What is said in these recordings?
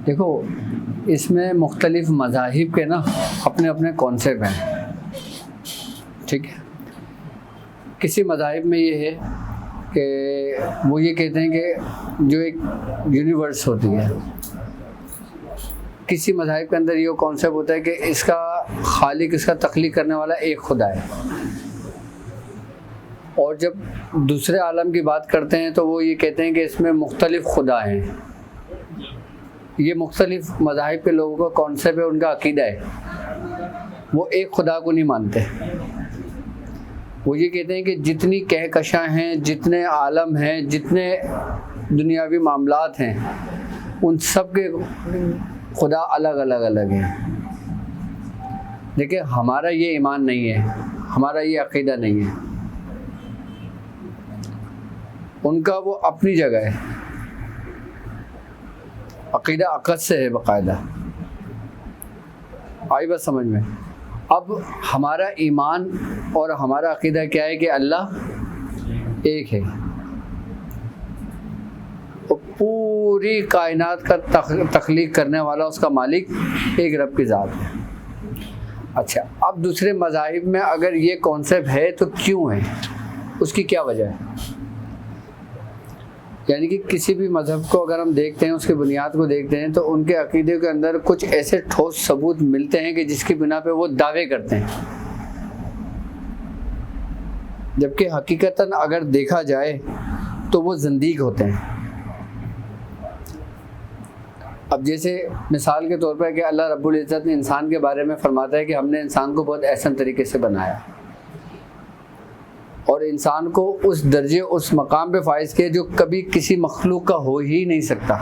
देखो, इसमें मुख्तलिफ मज़ाहिब के ना अपने अपने कॉन्सेप्ट हैं, ठीक है। किसी मज़ाहिब में ये है कि वो ये कहते हैं कि जो एक यूनिवर्स होती है, किसी मज़ाहिब के अंदर ये कॉन्सेप्ट होता है कि इसका खालिक, इसका तख्लीक करने वाला एक खुदा है। और जब दूसरे आलम की बात करते हैं तो वो ये कहते हैं कि इसमें मुख्तलिफ खुदा हैं। ये मुख्तलिफ मज़ाहिब के लोगों का कॉन्सेप्ट है, उनका अकीदा है। वो एक खुदा को नहीं मानते। वो ये कहते हैं कि जितनी कहकशां हैं, जितने आलम हैं, जितने दुनियावी मामलात हैं, उन सब के खुदा अलग अलग हैं। देखिए, हमारा ये ईमान नहीं है, हमारा ये अकीदा नहीं है। उनका वो अपनी जगह है, अकीदा अक़द से है बाकायदा। आई बात समझ में? अब हमारा ईमान और हमारा अकीदा क्या है कि अल्लाह एक है और पूरी कायनात का तख्लीक करने वाला, उसका मालिक एक रब की ज़ात है। अच्छा, अब दूसरे मज़ाहिब में अगर ये कॉन्सेप्ट है तो क्यों है, उसकी क्या वजह है? यानी कि किसी भी मज़हब को अगर हम देखते हैं, उसकी बुनियाद को देखते हैं, तो उनके अकीदे के अंदर कुछ ऐसे ठोस सबूत मिलते हैं कि जिसकी बिना पे वो दावे करते हैं, जबकि हकीकतन अगर देखा जाए तो वो ज़ंदीक होते हैं। अब जैसे मिसाल के तौर पर कि अल्लाह रब्बुल इज़्ज़त ने इंसान के बारे में फरमाता है कि हमने इंसान को बहुत एहसन तरीके से बनाया और इंसान को उस दर्जे, उस मकाम पे फाइज किया जो कभी किसी मखलूक का हो ही नहीं सकता।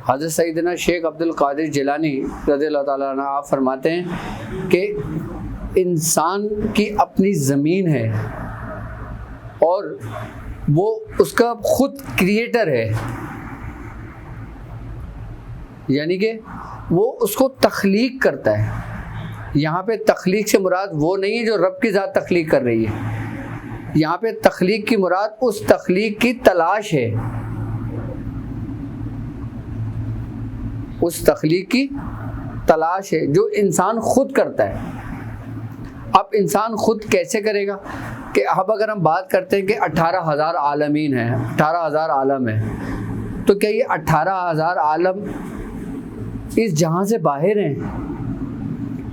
हज़रत सैयदना शेख अब्दुल कादिर जिलानी रज़ियल्लाहु ताला अन्हु आप फरमाते हैं कि इंसान की अपनी ज़मीन है और वो उसका खुद क्रिएटर है, यानी कि वो उसको तख्लीक करता है। यहाँ पे तख्लीक से मुराद वो नहीं है जो रब की ज़ात तख्लीक कर रही है। यहाँ पे तख्लीक की मुराद उस तख्लीक की तलाश है, उस तख्लीक की तलाश है जो इंसान खुद करता है। अब इंसान खुद कैसे करेगा? कि अब अगर हम बात करते हैं कि 18,000 आलमीन हैं, 18,000 आलम हैं, तो क्या ये 18,000 आलम इस जहां से बाहर हैं?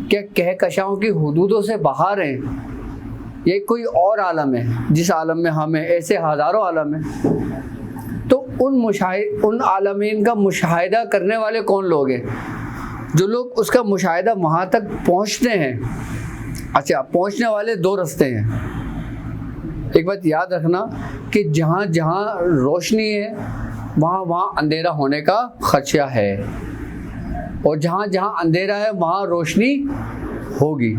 क्या कहकशाओं की हुदूदों से बाहर हैं? ये कोई और आलम है जिस आलम में हम हैं? ऐसे हज़ारों आलम हैं। तो उन आलमीन का मुशाहिदा करने वाले कौन लोग हैं? जो लोग उसका मुशाहिदा वहाँ तक पहुँचते हैं। अच्छा, पहुँचने वाले दो रास्ते हैं। एक बात याद रखना कि जहाँ जहाँ रोशनी है वहाँ वहाँ अंधेरा होने का खदशा है, और जहाँ जहाँ अंधेरा है वहाँ रोशनी होगी।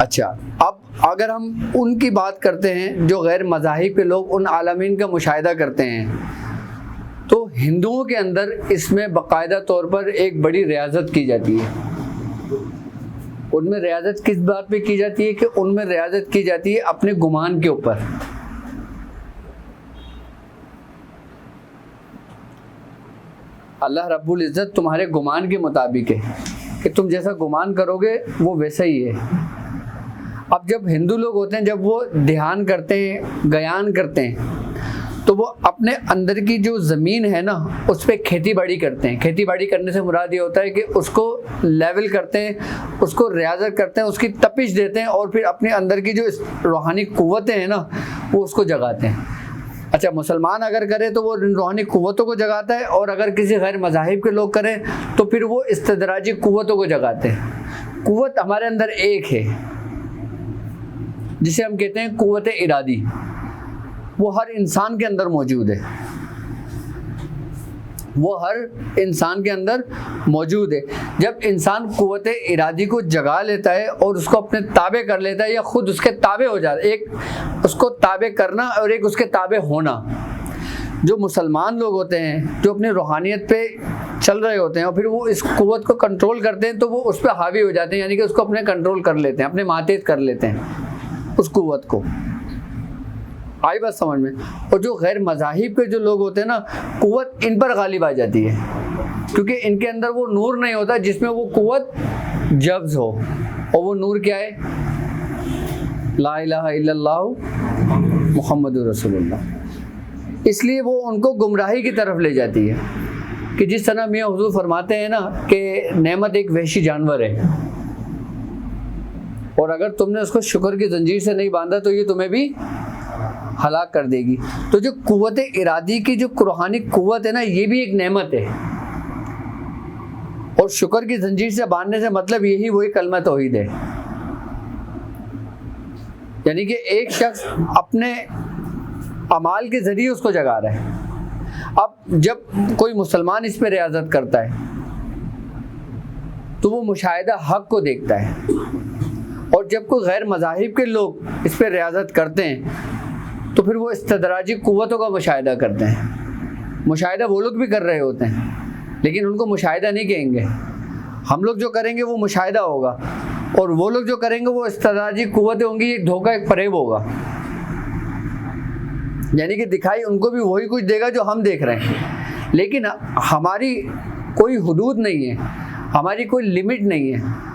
अच्छा, अब अगर हम उनकी बात करते हैं जो गैर मज़ाहिब के लोग उन आलमीन का मुशाहिदा करते हैं, तो हिंदुओं के अंदर इसमें बाकायदा तौर पर एक बड़ी रियाजत की जाती है। उनमें रियाजत किस बात पे की जाती है? कि उनमें रियाजत की जाती है अपने गुमान के ऊपर। अल्लाह रब्बुल इज़्ज़त तुम्हारे गुमान के मुताबिक है कि तुम जैसा गुमान करोगे वो वैसा ही है। अब जब हिंदू लोग होते हैं, जब वो ध्यान करते हैं, गयान करते हैं, तो वो अपने अंदर की जो ज़मीन है ना, उस पर खेती बाड़ी करते हैं। खेती बाड़ी करने से मुराद ये होता है कि उसको लेवल करते हैं, उसको रियाजत करते हैं, उसकी तपिश देते हैं, और फिर अपने अंदर की जो रूहानी क़ुव्वतें हैं ना, वो उसको जगाते हैं। अच्छा, मुसलमान अगर करे तो वो रूहानी क़ुव्वतों को जगाता है, और अगर किसी गैर मज़ाहिब के लोग करें तो फिर वो इस्तदराजी क़ुव्वतों को जगाते हैं। क़ुव्वत हमारे अंदर एक है जिसे हम कहते हैं क़ुव्वत इरादी। वो हर इंसान के अंदर मौजूद है, वो हर इंसान के अंदर मौजूद है। जब इंसान क़ुव्वत इरादी को जगा लेता है और उसको अपने ताबे कर लेता है, या खुद उसके ताबे हो जाता है, एक उसको ताबे करना और एक उसके ताबे होना। जो मुसलमान लोग होते हैं जो अपनी रूहानियत पे चल रहे होते हैं और फिर वो इस क़ुव्वत को कंट्रोल करते हैं, तो वो उस पर हावी हो जाते हैं, यानी कि उसको अपने कंट्रोल कर लेते हैं, अपने मातेहत कर लेते हैं उस क़ुव्वत को। आई बात समझ में। और जो गैर मज़ाहिब के जो लोग होते हैं ना, कुव्वत इन पर गालिब आ जाती है, क्योंकि इनके अंदर वो नूर नहीं होता जिसमें वो कुव्वत जब्ज़ हो। और वो नूर क्या है? ला इलाहा इल्लल्लाह मुहम्मदुर रसूलुल्लाह। इसलिए वो उनको गुमराही की तरफ ले जाती है कि जिस तरह मियाँ हुजूर फरमाते हैं ना कि नेमत एक वहशी जानवर है, और अगर तुमने उसको शुक्र की जंजीर से नहीं बांधा तो ये तुम्हें भी हलाक कर देगी। तो जो कुव्वत इरादी की जो रूहानी कुव्वत है ना, ये भी एक नेमत है। और शुक्र की जंजीर से बांधने से मतलब यही वही कलमा तौहीद है, यानी कि एक शख्स अपने अमाल के जरिए उसको जगा रहा है। अब जब कोई मुसलमान इस पर रियाजत करता है तो वो मुशाहिदा हक को देखता है, और जब कोई गैर मज़ाहिब के लोग इस पर रियाजत करते हैं तो फिर वो इस्तदराजी कुव्वतों का मुशाहिदा करते हैं। मुशाहिदा वो लोग भी कर रहे होते हैं, लेकिन उनको मुशाहिदा नहीं कहेंगे। हम लोग जो करेंगे वो मुशाहिदा होगा, और वो लोग जो करेंगे वो इस्तदराजी कुव्वतें होंगी, एक धोखा एक फरेब होगा। यानी कि दिखाई उनको भी वही कुछ देगा जो हम देख रहे हैं, लेकिन हमारी कोई हुदूद नहीं है, हमारी कोई लिमिट नहीं है।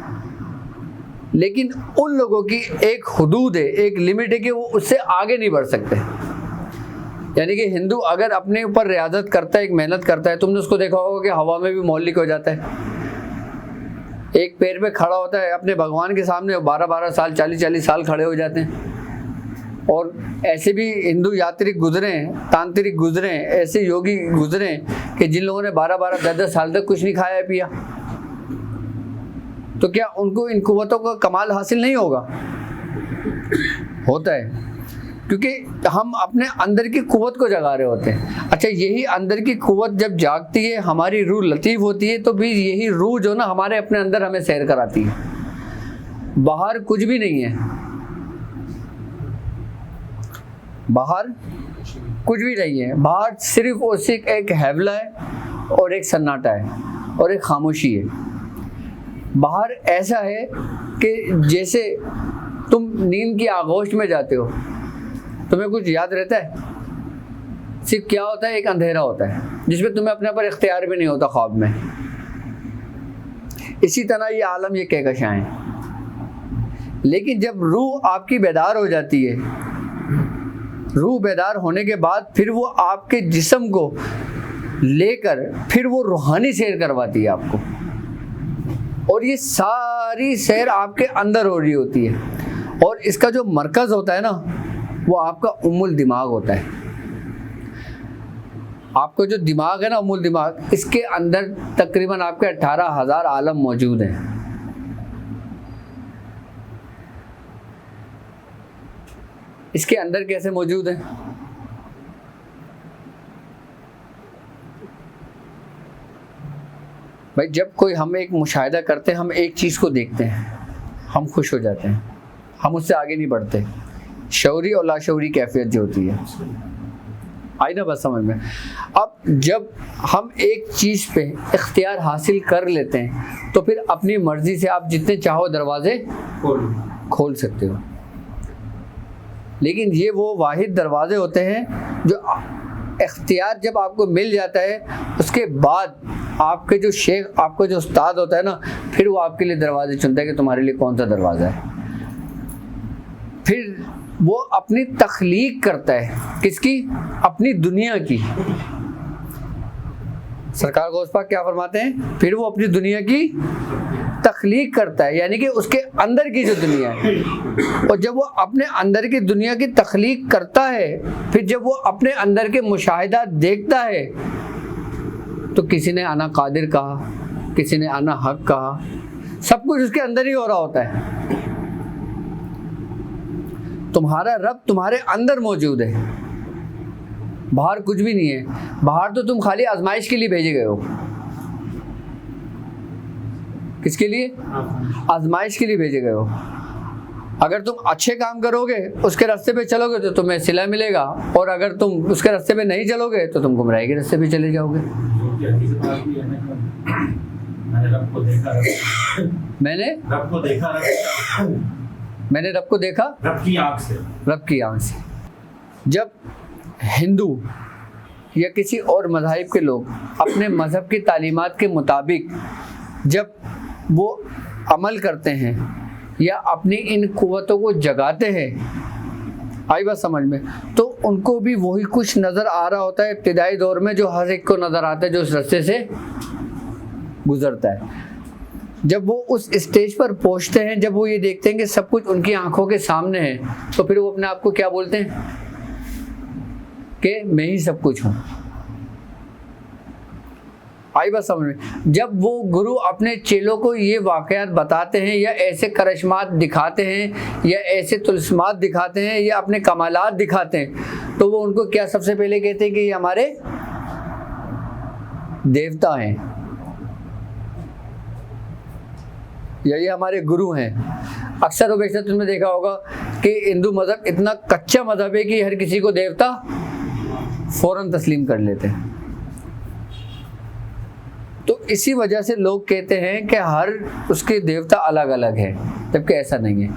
लेकिन उन लोगों की एक हुदूद है, एक लिमिट है कि वो उससे आगे नहीं बढ़ सकते। यानी कि हिंदू अगर अपने ऊपर रियाजत करता है, एक मेहनत करता है, तुमने उसको देखा होगा कि हवा में भी मौलिक हो जाता है। एक पैर पे खड़ा होता है अपने भगवान के सामने, 12-12 साल 40-40 साल खड़े हो जाते हैं। और ऐसे भी हिंदू यात्रिक गुजरे हैं, तांत्रिक गुजरे हैं, ऐसे योगी गुजरे हैं कि जिन लोगों ने 12-12 10-10 साल तक कुछ नहीं खाया पिया। तो क्या उनको इन कुव्वतों का कमाल हासिल नहीं होगा? होता है, क्योंकि हम अपने अंदर की कुव्वत को जगा रहे होते हैं। अच्छा, यही अंदर की कुव्वत जब जागती है, हमारी रूह लतीफ़ होती है, तो भी यही रूह जो ना हमारे अपने अंदर हमें सैर कराती है। बाहर कुछ भी नहीं है, बाहर कुछ भी नहीं है। बाहर सिर्फ और सिर्फ एक हैवला है और एक सन्नाटा है और एक खामोशी है। बाहर ऐसा है कि जैसे तुम नींद की आगोश में जाते हो, तुम्हें कुछ याद रहता है? सिर्फ क्या होता है, एक अंधेरा होता है जिसमें तुम्हें अपने पर इख्तियार भी नहीं होता ख्वाब में। इसी तरह ये आलम, ये कहकशां है। लेकिन जब रूह आपकी बेदार हो जाती है, रूह बेदार होने के बाद फिर वो आपके जिस्म को लेकर फिर वो रूहानी सैर करवाती है आपको, और ये सारी सैर आपके अंदर हो रही होती है। और इसका जो मरकज़ होता है ना, वो आपका उम्मुल दिमाग होता है। आपका जो दिमाग है ना, उम्मुल दिमाग, इसके अंदर तकरीबन आपके 18,000 आलम मौजूद हैं। इसके अंदर कैसे मौजूद है? भाई, जब कोई हम एक मुशाहिदा करते हैं, हम एक चीज़ को देखते हैं, हम खुश हो जाते हैं, हम उससे आगे नहीं बढ़ते। शऊरी और लाशऊरी कैफियत जो होती है, आई ना बात समझ में। अब जब हम एक चीज़ पे इख्तियार हासिल कर लेते हैं तो फिर अपनी मर्ज़ी से आप जितने चाहो दरवाजे खोल सकते हो। लेकिन ये वो वाहिद दरवाजे होते हैं जो इख्तियार जब आपको मिल जाता है, उसके बाद आपके जो शेख, आपका जो उस्ताद होता है ना, फिर वो आपके लिए दरवाजे चुनता है कि तुम्हारे लिए कौन सा दरवाज़ा है। फिर वो अपनी तख्लीक करता है, किसकी? अपनी दुनिया की। सरकार गौस पाक क्या फरमाते हैं? फिर वो अपनी दुनिया की तख्लीक करता है, यानी कि उसके अंदर की जो दुनिया है। और जब वो अपने अंदर की दुनिया की तख्लीक करता है, फिर जब वो अपने अंदर के मुशाहिदा देखता है, तो किसी ने अना कादिर कहा, किसी ने अना हक कहा, सब कुछ उसके अंदर ही हो रहा होता है। तुम्हारा रब तुम्हारे अंदर मौजूद है, बाहर कुछ भी नहीं है। बाहर तो तुम खाली आजमाइश के लिए भेजे गए हो। किसके लिए? आजमाइश के लिए भेजे गए हो। अगर तुम अच्छे काम करोगे, उसके रास्ते पे चलोगे, तो तुम्हें सिला मिलेगा, और अगर तुम उसके रास्ते पे नहीं चलोगे तो तुम गुमराही के रास्ते पे चले जाओगे। मैंने रब को देखा रब की आंख से। जब हिंदू या किसी और मज़हब के लोग अपने मज़हब की तालीमात के मुताबिक जब वो अमल करते हैं या अपनी इन क़ुव्वतों को जगाते हैं, आई बात समझ में, तो उनको भी वही कुछ नज़र आ रहा होता है इब्तिदाई दौर में जो हर एक को नज़र आता है जो इस रास्ते से गुज़रता है। जब वो उस स्टेज पर पहुंचते हैं, जब वो ये देखते हैं कि सब कुछ उनकी आंखों के सामने है, तो फिर वो अपने आप को क्या बोलते हैं कि मैं ही सब कुछ हूँ। आई बात समझ में। जब वो गुरु अपने चेलों को ये वाक़यात बताते हैं या ऐसे करिश्मात दिखाते हैं या ऐसे तुलस्मात दिखाते हैं या अपने कमालात दिखाते हैं, तो वो उनको क्या सबसे पहले कहते हैं कि ये हमारे देवता हैं या ये हमारे गुरु हैं। अक्सर और बेशतर तुमने देखा होगा कि हिंदू मज़हब इतना कच्चा मज़हब है कि हर किसी को देवता फ़ौरन तस्लीम कर लेते हैं। तो इसी वजह से लोग कहते हैं कि हर उसके देवता अलग अलग है, जबकि ऐसा नहीं है।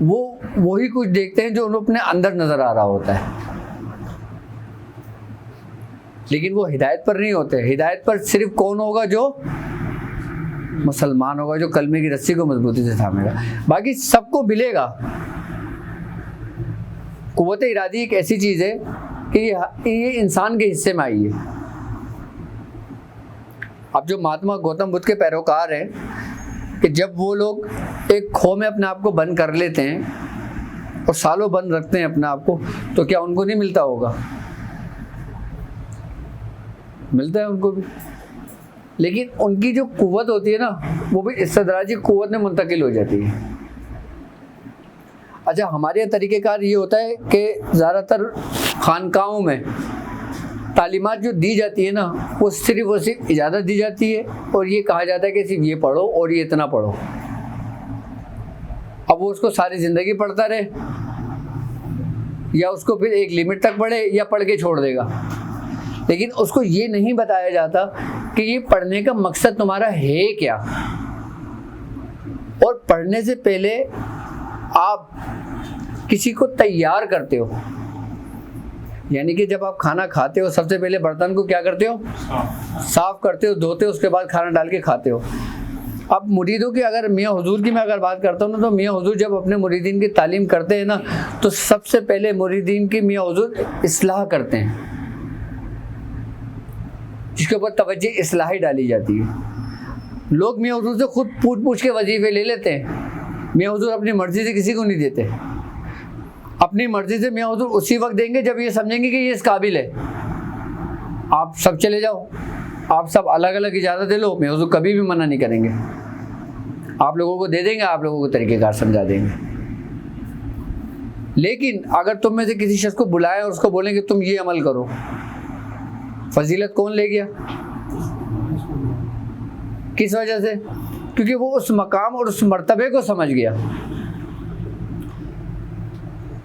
वो वही कुछ देखते हैं जो उन्हें अपने अंदर नज़र आ रहा होता है, लेकिन वो हिदायत पर नहीं होते। हिदायत पर सिर्फ कौन होगा? जो मुसलमान होगा, जो कलमे की रस्सी को मजबूती से थामेगा। बाकी सबको मिलेगा। कुव्वत इरादी एक ऐसी चीज़ है कि ये इंसान के हिस्से में आई है। अब जो महात्मा गौतम बुद्ध के पैरोकार हैं कि जब वो लोग एक खो में अपने आप को बंद कर लेते हैं और सालों बंद रखते हैं अपने आप को, तो क्या उनको नहीं मिलता होगा? मिलता है उनको भी, लेकिन उनकी जो कुव्वत होती है ना, वो भी इस्तदराजी कुव्वत में मुंतकिल हो जाती है। अच्छा, हमारे यहाँ तरीक़ेकार ये होता है कि ज़्यादातर खानकाहों में तालीमात जो दी जाती है ना, वो सिर्फ इजाज़त दी जाती है और ये कहा जाता है कि सिर्फ ये पढ़ो और ये इतना पढ़ो। अब वो उसको सारी ज़िंदगी पढ़ता रहे या उसको फिर एक लिमिट तक पढ़े या पढ़ के छोड़ देगा, लेकिन उसको ये नहीं बताया जाता कि ये पढ़ने का मकसद तुम्हारा है क्या। और पढ़ने से पहले आप किसी को तैयार करते हो, यानी कि जब आप खाना खाते हो सबसे पहले बर्तन को क्या करते हो? साफ करते हो, धोते हो, उसके बाद खाना डाल के खाते हो। अब मुरीदों की अगर मियाँ हुजूर की मैं अगर बात करता हूँ ना, तो मियाँ हुजूर जब अपने मुरीदीन की तालीम करते हैं ना, तो सबसे पहले मुरीदीन की मियाँ हुजूर इस्लाह करते हैं, जिसके ऊपर तवज्जो इस्लाही डाली जाती है। लोग मियाँ हुजूर से खुद पूछ के वजीफे ले लेते हैं। मियाँ हुजूर अपनी मर्जी से किसी को नहीं देते। अपनी मर्जी से मियाँ हुजूर उसी वक्त देंगे जब ये समझेंगे कि ये इस काबिल है। आप सब चले जाओ, आप सब अलग अलग इजाज़त दे लो, मियाँ हुजूर कभी भी मना नहीं करेंगे। आप लोगों को दे देंगे, आप लोगों को तरीक़ेकार समझा देंगे। लेकिन अगर तुम में से किसी शख्स को बुलाएं और उसको बोलें कि तुम ये अमल करो, फजीलत कौन ले गया? किस वजह से? क्योंकि वो उस मकाम और उस मर्तबे को समझ गया।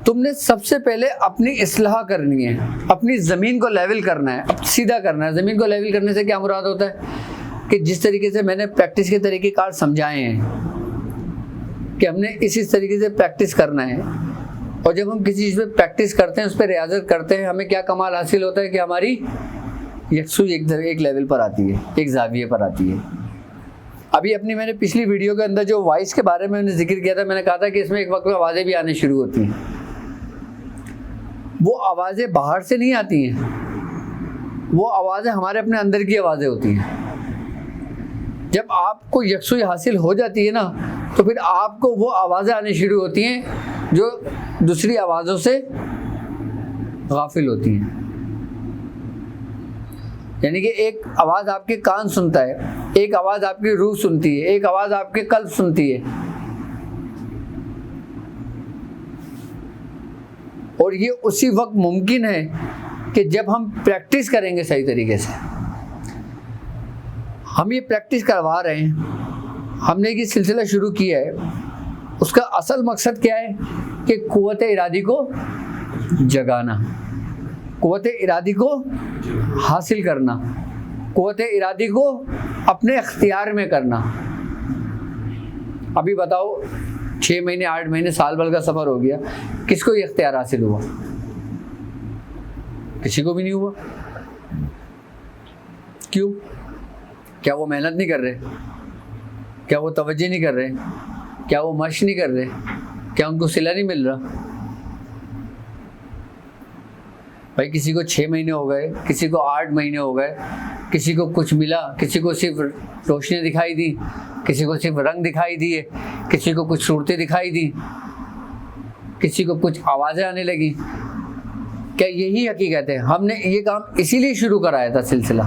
तुमने सबसे पहले अपनी इस्लाह करनी है, अपनी ज़मीन को लेवल करना है, अब सीधा करना है। ज़मीन को लेवल करने से क्या मुराद होता है कि जिस तरीके से मैंने प्रैक्टिस के तरीक़ेकार समझाए हैं कि हमने इसी तरीके से प्रैक्टिस करना है, और जब हम किसी चीज़ पे प्रैक्टिस करते हैं, उस पर रियाजत करते हैं, हमें क्या कमाल हासिल होता है कि हमारी यकसुई एक लेवल पर आती है, एक ज़ाविये पर आती है। अभी अपनी मैंने पिछली वीडियो के अंदर जो वॉइस के बारे में मैंने जिक्र किया था, मैंने कहा था कि इसमें एक वक्त में आवाज़ें भी आने शुरू होती हैं। वो आवाज़ें बाहर से नहीं आती हैं, वो आवाज़ें हमारे अपने अंदर की आवाज़ें होती हैं। जब आपको यकसुई हासिल हो जाती है ना, तो फिर आपको वो आवाज़ें आनी शुरू होती हैं जो दूसरी आवाज़ों से गाफिल होती हैं। यानी कि एक आवाज़ आपके कान सुनता है, एक आवाज़ आपकी रूह सुनती है, एक आवाज़ आपके कल्ब सुनती है, और ये उसी वक्त मुमकिन है कि जब हम प्रैक्टिस करेंगे सही तरीके से। हम ये प्रैक्टिस करवा रहे हैं, हमने ये सिलसिला शुरू किया है, उसका असल मकसद क्या है कि कुव्वत इरादी को जगाना, कुव्वत इरादी को हासिल करना, कुव्वत इरादी को अपने इख्तियार में करना। अभी बताओ 6 महीने 8 महीने साल भर का सफ़र हो गया, किसको ये इख्तियार हासिल हुआ? किसी को भी नहीं हुआ। क्यों? क्या वो मेहनत नहीं कर रहे? क्या वो तवज्जो नहीं कर रहे? क्या वो मशक नहीं कर रहे? क्या उनको सिला नहीं मिल रहा? भाई किसी को 6 महीने हो गए, किसी को 8 महीने हो गए, किसी को कुछ मिला, किसी को सिर्फ रोशनी दिखाई दी, किसी को सिर्फ रंग दिखाई दिए, किसी को कुछ सूरतें दिखाई दी, किसी को कुछ आवाज़ें आने लगी। क्या यही हकीकत है? हमने ये काम इसीलिए शुरू कराया था सिलसिला।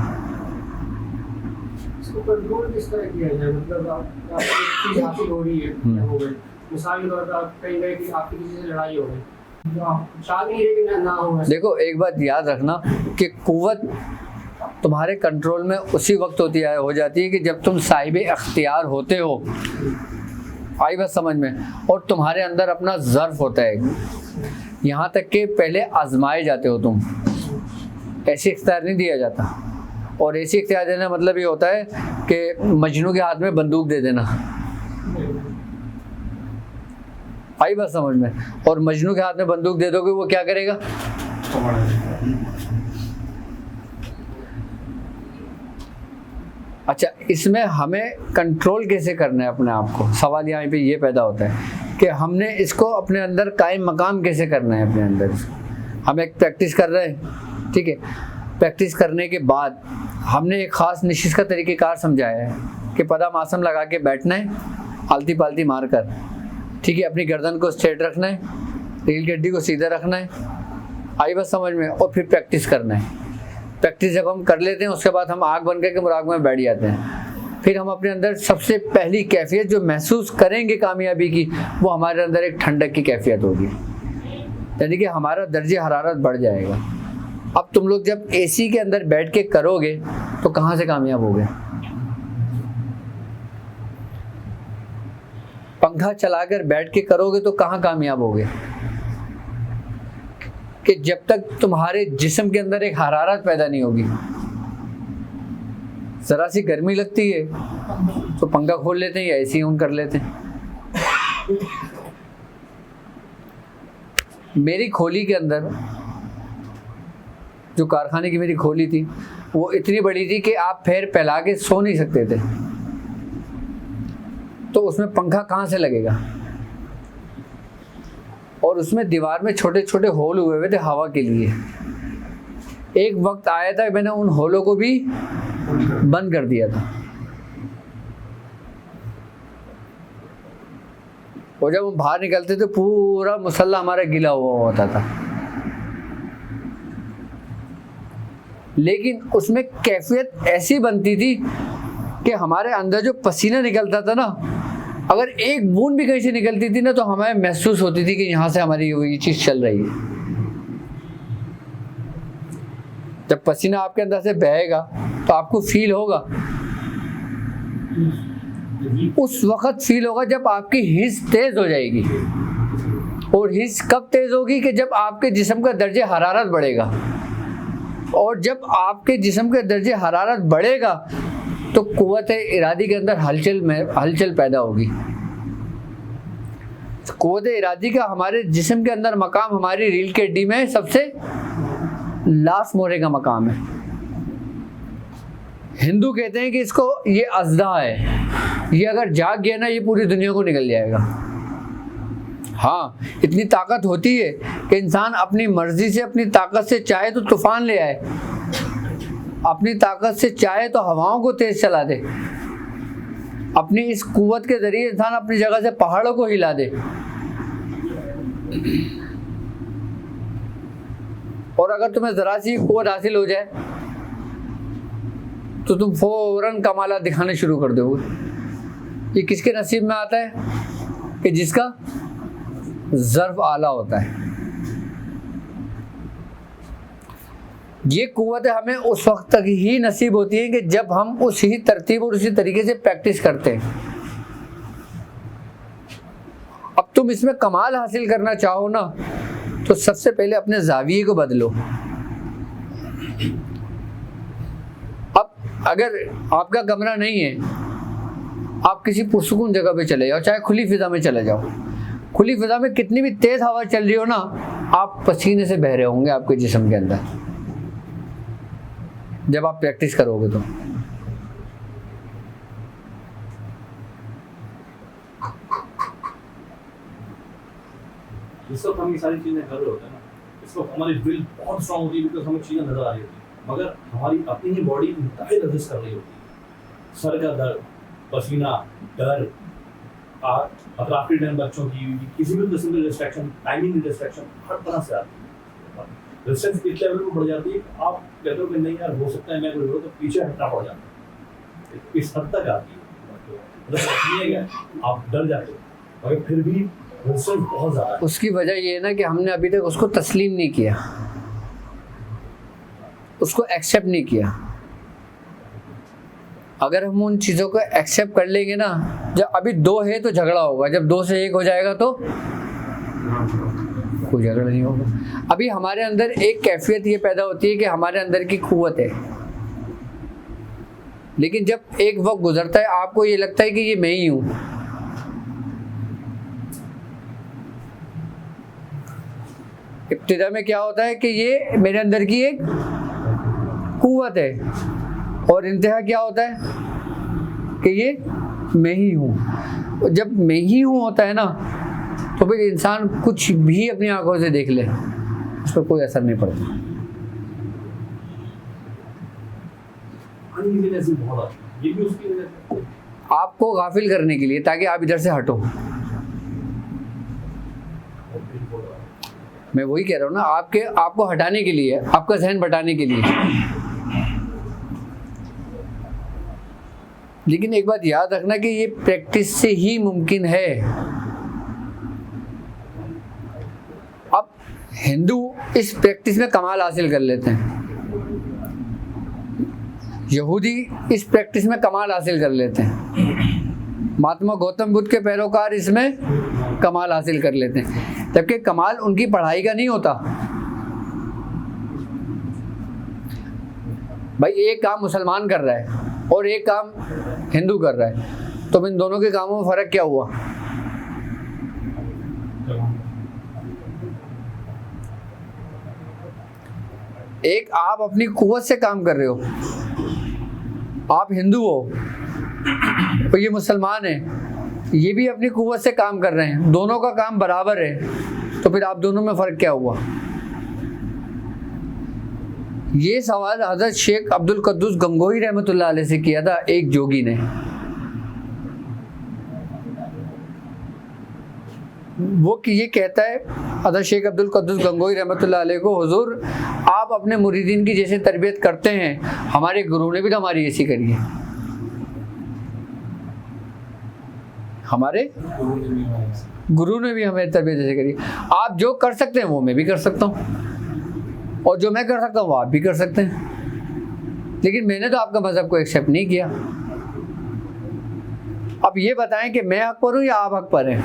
कंट्रोल किस तरह किया जाए? मतलब आपको एक चीज हासिल हो रही है, हो गई, मिसाल के तौर पर आप कहीं गए कि आपकी किसी से लड़ाई हो गई, तो आप चाह नहीं रहे कि ना हो। देखो एक बात याद रखना कि कुव्वत तुम्हारे कंट्रोल में उसी वक्त हो जाती है कि जब तुम साहिब अख्तियार होते हो। आई बात समझ में? और तुम्हारे अंदर अपना ज़र्फ होता है, यहाँ तक कि पहले आजमाए जाते हो तुम। ऐसे इख्तियार नहीं दिया जाता। और ऐसे इख्तियार देना मतलब ये होता है कि मजनू के हाथ में बंदूक दे देना। आई बात समझ में? और मजनू के हाथ में बंदूक दे दोगे, वो क्या करेगा? अच्छा, इसमें हमें कंट्रोल कैसे करना है अपने आप को? सवाल यहाँ पे ये पैदा होता है कि हमने इसको अपने अंदर कायम मकाम कैसे करना है अपने अंदर। हम एक प्रैक्टिस कर रहे हैं, ठीक है। प्रैक्टिस करने के बाद हमने एक ख़ास निशिश का तरीक़ेकार समझाया है कि पदा मासम लगा के बैठना है, आलती पालती मार कर, ठीक है। अपनी गर्दन को स्ट्रेट रखना है, रील की हड्डी को सीधा रखना है। आई बात समझ में? और फिर प्रैक्टिस करना है। प्रैक्टिस जब हम कर लेते हैं उसके बाद हम आग बन के मुराकबे में बैठ जाते हैं। फिर हम अपने अंदर सबसे पहली कैफियत जो महसूस करेंगे कामयाबी की, वो हमारे अंदर एक ठंडक की कैफियत होगी, यानी कि हमारा दर्जे हरारत बढ़ जाएगा। अब तुम लोग जब एसी के अंदर बैठ के करोगे तो कहाँ से कामयाब होगे? पंखा चलाकर बैठ के करोगे तो कहाँ कामयाब होगे? कि जब तक तुम्हारे जिस्म के अंदर एक हरारत पैदा नहीं होगी। जरा सी गर्मी लगती है तो पंखा खोल लेते हैं या एसी ऑन कर लेते हैं। मेरी खोली के अंदर, जो कारखाने की मेरी खोली थी, वो इतनी बड़ी थी कि आप पैर फैला के सो नहीं सकते थे। तो उसमें पंखा कहाँ से लगेगा? और उसमें दीवार में छोटे छोटे होल हुए थे हवा के लिए। एक वक्त आया था मैंने उन होलों को भी बंद कर दिया था। और जब हम बाहर निकलते थे पूरा मुसल्ला हमारा गीला हुआ होता था। लेकिन उसमें कैफियत ऐसी बनती थी कि हमारे अंदर जो पसीना निकलता था ना, अगर एक बूंद भी कहीं से निकलती थी ना, तो हमें महसूस होती थी कि यहाँ से हमारी ये चीज़ चल रही है। जब पसीना आपके अंदर से बहेगा तो आपको फील होगा। उस वक्त फील होगा जब आपकी हिस्स तेज हो जाएगी। और हिस्स कब तेज होगी? कि जब आपके जिस्म का दर्जे हरारत बढ़ेगा। और जब आपके जिस्म का दर्जे हरारत बढ़ेगा तो कुव्वत इरादी के अंदर हलचल पैदा होगी। कुव्वत इरादी का हमारे जिस्म के अंदर मकाम हमारी रील की हड्डी में सबसे लास्ट मोरे का मकाम है। हिंदू कहते हैं कि इसको ये अज़दा है, ये अगर जाग गया ना ये पूरी दुनिया को निकल जाएगा। हाँ, इतनी ताकत होती है कि इंसान अपनी मर्जी से, अपनी ताकत से चाहे तो तूफान ले आए, अपनी ताकत से चाहे तो हवाओं को तेज चला दे। अपनी इस कुव्वत के जरिए इंसान अपनी जगह से पहाड़ों को हिला दे। और अगर तुम्हें जरा सी कुव्वत हासिल हो जाए तो तुम फौरन कमाल दिखाने शुरू कर दोगे। ये किसके नसीब में आता है? कि जिसका ज़र्फ आला होता है। ये कुव्वत हमें उस वक्त तक ही नसीब होती है कि जब हम उसी तरतीब और उसी तरीके से प्रैक्टिस करते हैं। अब तुम इसमें कमाल हासिल करना चाहो ना, तो सबसे पहले अपने ज़ाविये को बदलो। अब अगर आपका कमरा नहीं है, आप किसी पुरसुकून जगह पे चले जाओ, चाहे खुली फिजा में चले जाओ। खुली फिजा में कितनी भी तेज हवा चल रही हो ना, आप पसीने से बह रहे होंगे आपके जिस्म के अंदर। जब आप प्रैक्टिस करोगे तो। इस वक्त हम ये सारी चीजें कर रहे होते हैं ना, इस वक्त हमारी विल बहुत स्ट्रांग होती है, बिकॉज हमें चीजें नजर आ रही होती है, मगर हमारी अपनी ही बॉडी इंतहाई रजिस्ट कर रही होती है। सर का दर्द, पसीना, डर, अतराफ के टाइम बच्चों की किसी भी किस्म की डिस्ट्रैक्शन, टाइमिंग डिस्ट्रैक्शन हर तरह से आती है। रेजिस्टेंस इस लेवल पर बढ़ जाती है कि आप कहते हो कि नहीं यार हो सकता है मैं कोई तो पीछे हटना पड़ जाता है, इस हद तक आती है। मतलब आप डर जाते हो मगर फिर भी बहुत ज़्यादा। उसकी वजह ये है ना कि हमने अभी तक उसको तस्लीम नहीं किया, उसको एक्सेप्ट नहीं किया। अगर हम उन चीज़ों को एक्सेप्ट कर लेंगे ना, जब अभी 2 है तो झगड़ा होगा, जब 2 से 1 हो जाएगा तो कोई झगड़ा नहीं होगा। अभी हमारे अंदर एक कैफियत ये पैदा होती है कि हमारे अंदर की कुव्वत है, लेकिन जब एक वक्त गुजरता है आपको ये लगता है कि ये मैं ही हूँ। इब्तिदा में क्या होता है कि ये मेरे अंदर की एक कुव्वत है, और इंतहा क्या होता है कि ये मैं ही हूँ। जब मैं ही हूँ होता है ना, तो फिर इंसान कुछ भी अपनी आंखों से देख ले, उस पर कोई असर नहीं पड़ता। ये भी उसकी वजह से आपको गाफिल करने के लिए, ताकि आप इधर से हटो। मैं वही कह रहा हूँ ना, आपको हटाने के लिए, आपका जहन बटाने के लिए। लेकिन एक बात याद रखना कि ये प्रैक्टिस से ही मुमकिन है। अब हिंदू इस प्रैक्टिस में कमाल हासिल कर लेते हैं, यहूदी इस प्रैक्टिस में कमाल हासिल कर लेते हैं, महात्मा गौतम बुद्ध के पैरोकार इसमें कमाल हासिल कर लेते हैं, जबकि कमाल उनकी पढ़ाई का नहीं होता। भाई एक काम मुसलमान कर रहा है और एक काम हिंदू कर रहा है, तो इन दोनों के कामों में फ़र्क क्या हुआ? एक आप अपनी कुव्वत से काम कर रहे हो, आप हिंदू हो और ये मुसलमान है, ये भी अपनी कुव्वत से काम कर रहे हैं, दोनों का काम बराबर है, तो फिर आप दोनों में फ़र्क क्या हुआ? ये सवाल हज़रत शेख अब्दुल कद्दूस गंगोही रहमतुल्लाह अलैह से किया था एक जोगी ने। वो ये कहता है हज़रत शेख अब्दुल कद्दूस गंगोही रहमतुल्लाह अलैह को, हुजूर आप अपने मुरीदीन की जैसे तरबियत करते हैं, हमारे गुरु ने भी तो हमारी ऐसी करी है। हमारे गुरु ने भी हमें तरबियत ऐसे करी। आप जो कर सकते हैं वो मैं भी कर सकता हूँ, और जो मैं कर सकता हूँ वो आप भी कर सकते हैं, लेकिन मैंने तो आपका मज़हब को एक्सेप्ट नहीं किया। अब ये बताएं कि मैं हक पर हूँ या आप हक पर हैं?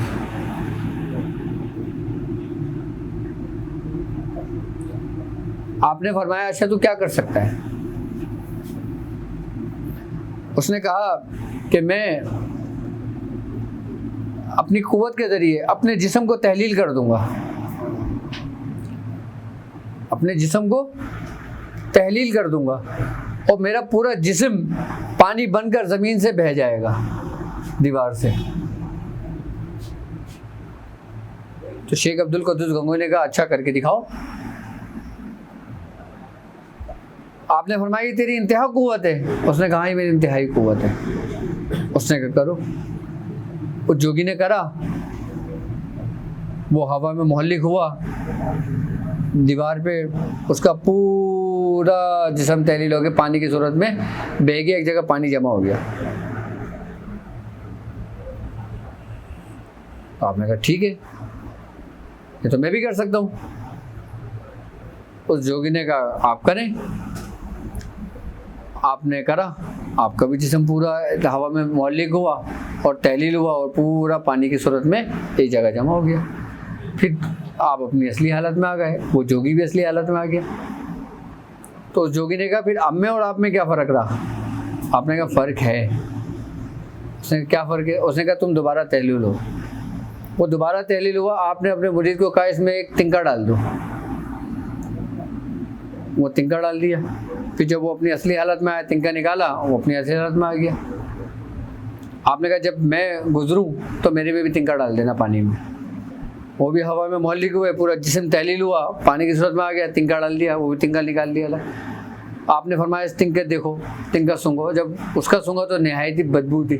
आपने फरमाया अच्छा तू क्या कर सकता है? उसने कहा कि मैं अपनी कुव्वत के ज़रिए अपने जिस्म को तहलील कर दूंगा, अपने जिस्म को तहलील कर दूंगा, और मेरा पूरा जिस्म पानी बनकर ज़मीन से बह जाएगा, दीवार से। तो शेख अब्दुल कद्दूस गंगोही ने कहा अच्छा करके दिखाओ। आपने फरमाया ये तेरी इंतहा कुव्वत है? उसने कहा ये मेरी इंतहाई कुव्वत है। उसने कहा करो। उस जोगी ने करा, वो हवा में मुहल्लिक हुआ, दीवार पे उसका पूरा जिस्म तहलील हो गया, पानी की सूरत में बह गया, एक जगह पानी जमा हो गया। तो आपने कहा ठीक है, ये तो मैं भी कर सकता हूँ। उस जोगी ने कहा आप करें। आपने करा, आपका भी जिस्म पूरा हवा में मुअल्लिक हुआ और तहलील हुआ, और पूरा पानी की सूरत में एक जगह जमा हो गया। फिर आप अपनी असली हालत में आ गए, वो जोगी भी असली हालत में आ गया। तो उस जोगी ने कहा फिर अब में और आप में क्या फ़र्क रहा? आपने कहा फ़र्क है। उसने क्या फ़र्क है? उसने कहा तुम दोबारा तहलील हो। वो दोबारा तहलील हुआ, आपने अपने मुरीद को कहा इसमें एक तिनका डाल दो। वो तिनका डाल दिया। फिर जब वो अपनी असली हालत में आया, तिनका निकाला, वो अपनी असली हालत में आ गया। आपने कहा जब मैं गुजरूं तो मेरे में भी तिनका डाल देना पानी में। वो भी हवा में मोहल्लिक हुए, पूरा जिस्म तहलील हुआ, पानी की सूरत में आ गया, तिनका डाल दिया, वो भी तिनका निकाल दिया अलग। आपने फरमाया इस तिनके देखो, तिनका सूंघो। जब उसका सूंघा तो नहायत ही बदबू थी।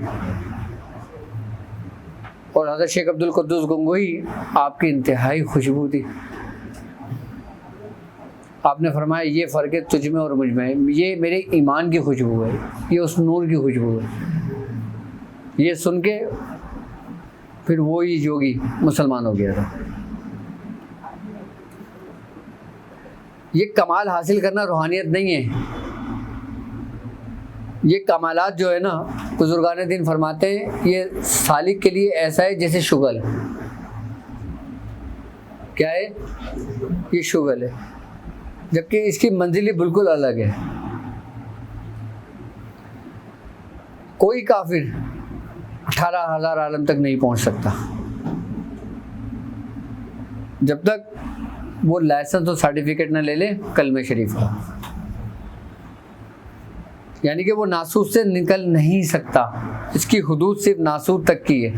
और हज़रत शेख अब्दुल कुद्दूस गंगोही आपकी इंतहाई खुशबू थी। आपने फरमाया ये फ़र्क है तुझ में और मुझ में, ये मेरे ईमान की खुशबू है, ये उस नूर की खुशबू है। ये सुन के फिर वो ही योगी मुसलमान हो गया था। ये कमाल हासिल करना रूहानियत नहीं है। ये कमालात जो है ना, बुजुर्गान दीन फरमाते हैं ये सालिक के लिए ऐसा है जैसे शुगल। क्या है? ये शुगल है, जबकि इसकी मंजिल बिल्कुल अलग है। कोई काफिर 18,000 आलम तक नहीं पहुंच सकता जब तक वो लाइसेंस और सर्टिफिकेट ना ले ले कलमे शरीफ का। यानी कि वो नासूर से निकल नहीं सकता। इसकी हुदूद सिर्फ नासूर तक की है,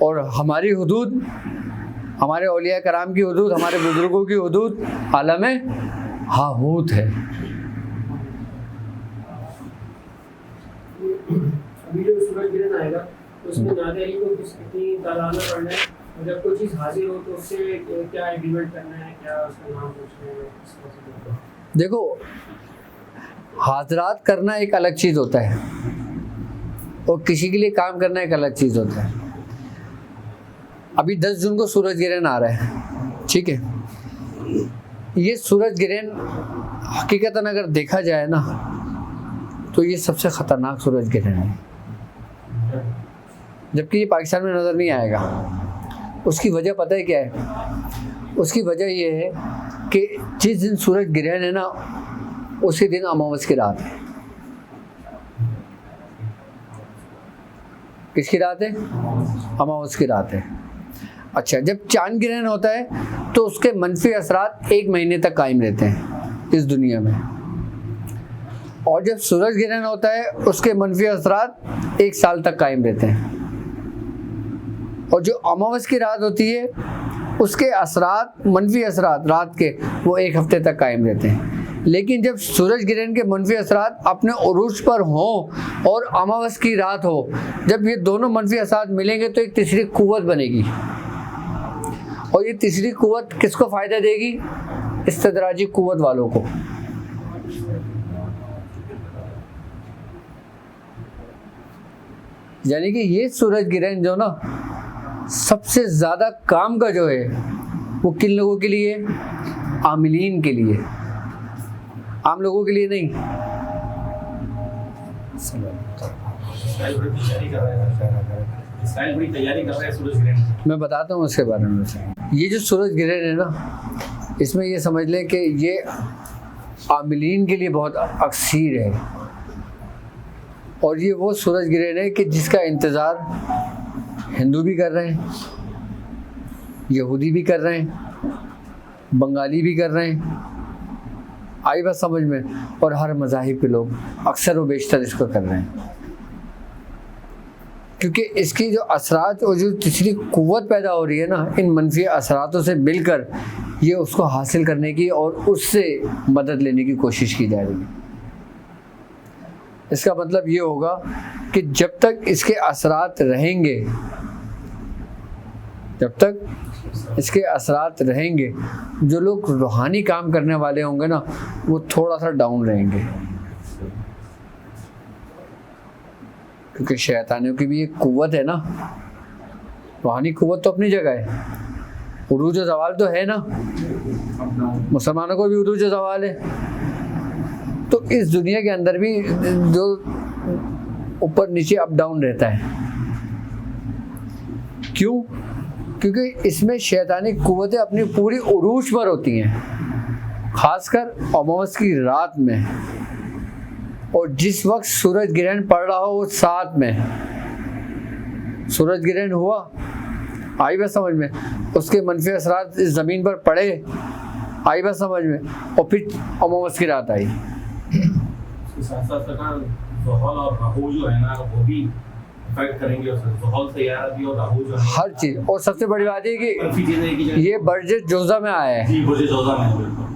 और हमारी हुदूद, हमारे औलिया कराम की हुदूद, हमारे बुजुर्गों की हुदूद आलम हाहूत है। अभी जो सूरज गिरन आएगा तो उसमें नादे अली को कितनी तादाद में पढ़ना है, और जब कोई चीज़ हाजिर हो तो उससे क्या एग्रीमेंट करना है, क्या उसका नाम पूछना है? देखो, हाजरात करना एक अलग चीज़ होता है और किसी के लिए काम करना एक अलग चीज़ होता है। अभी 10 जून को सूरज ग्रहण आ रहा है, ठीक है। ये सूरज ग्रहण हकीकतन अगर देखा जाए ना तो ये सबसे ख़तरनाक सूरज ग्रहण है, जबकि ये पाकिस्तान में नज़र नहीं आएगा। उसकी वजह पता है क्या है? उसकी वजह ये है कि जिस दिन सूरज ग्रहण है ना उसी दिन अमावस की रात है। किसकी रात है? अमावस की रात है। अच्छा, जब चांद ग्रहण होता है तो उसके मनफी असरात 1 महीने तक कायम रहते हैं इस दुनिया में, और जब सूरज ग्रहण होता है उसके मनफी असरात 1 साल तक कायम रहते हैं। और जो अमावस की रात होती है उसके असरात, मनफी असरात रात के, वो 1 हफ्ते तक कायम रहते हैं। लेकिन जब सूरज ग्रहण के मनफी असरात अपने उरूज पर हों और अमावस की रात हो, जब ये दोनों मनफी असरात मिलेंगे तो एक तीसरी कुव्वत बनेगी, और ये तीसरी कुव्वत किसको फ़ायदा देगी? इस्तदराजी कुव्वत वालों को। यानी कि ये सूरज ग्रहण जो ना सबसे ज़्यादा काम का जो है वो किन लोगों के लिए? आमिलीन के लिए, आम लोगों के लिए नहीं। मैं बताता हूँ उसके बारे में। ये जो सूरज ग्रहण है ना, इसमें ये समझ लें कि ये आमिलीन के लिए बहुत अक्सीर है, और ये वो सूरज ग्रहण है कि जिसका इंतज़ार हिंदू भी कर रहे हैं, यहूदी भी कर रहे हैं, बंगाली भी कर रहे हैं, आई बात समझ में, और हर मज़ाहिब के लोग अक्सर व बेशतर इसको कर रहे हैं। क्योंकि इसकी जो असरात और जो तीसरी कुव्वत पैदा हो रही है ना, इन मनफी असरातों से मिलकर ये उसको हासिल करने की और उससे मदद लेने की कोशिश की जा रही है। इसका मतलब ये होगा कि जब तक इसके असरात रहेंगे, जब तक इसके असरात रहेंगे, जो लोग रूहानी काम करने वाले होंगे ना वो थोड़ा सा डाउन रहेंगे, क्योंकि शैतानियों की भी एक कुव्वत है ना। रूहानी कुव्वत तो अपनी जगह है, उरूज व ज़वाल तो है ना, मुसलमानों को भी उरूज व ज़वाल है। तो इस दुनिया के अंदर भी जो ऊपर नीचे अप डाउन रहता है। क्यों? क्योंकि इसमें शैतानी कुव्वतें अपनी पूरी उरूज पर होती हैं, खासकर अमावस की रात में, और जिस वक्त सूरज ग्रहण पड़ रहा हो उस साथ में। सूरज ग्रहण हुआ, आई बात समझ में, उसके मनफी असरात इस ज़मीन पर पड़े आई बात समझ में। और फिर अमावस की रात आई। इसके साथ साथ सरकार ज़ुहल और राहु जो है ना वो भी इफेक्ट करेंगे। ज़ुहल तैयार भी और राहु जो है हर चीज़। और सबसे बड़ी बात है कि काफी चीजें की जाए। ये बर्ज जोजा में आया है, जी बुर्ज जोजा में बिल्कुल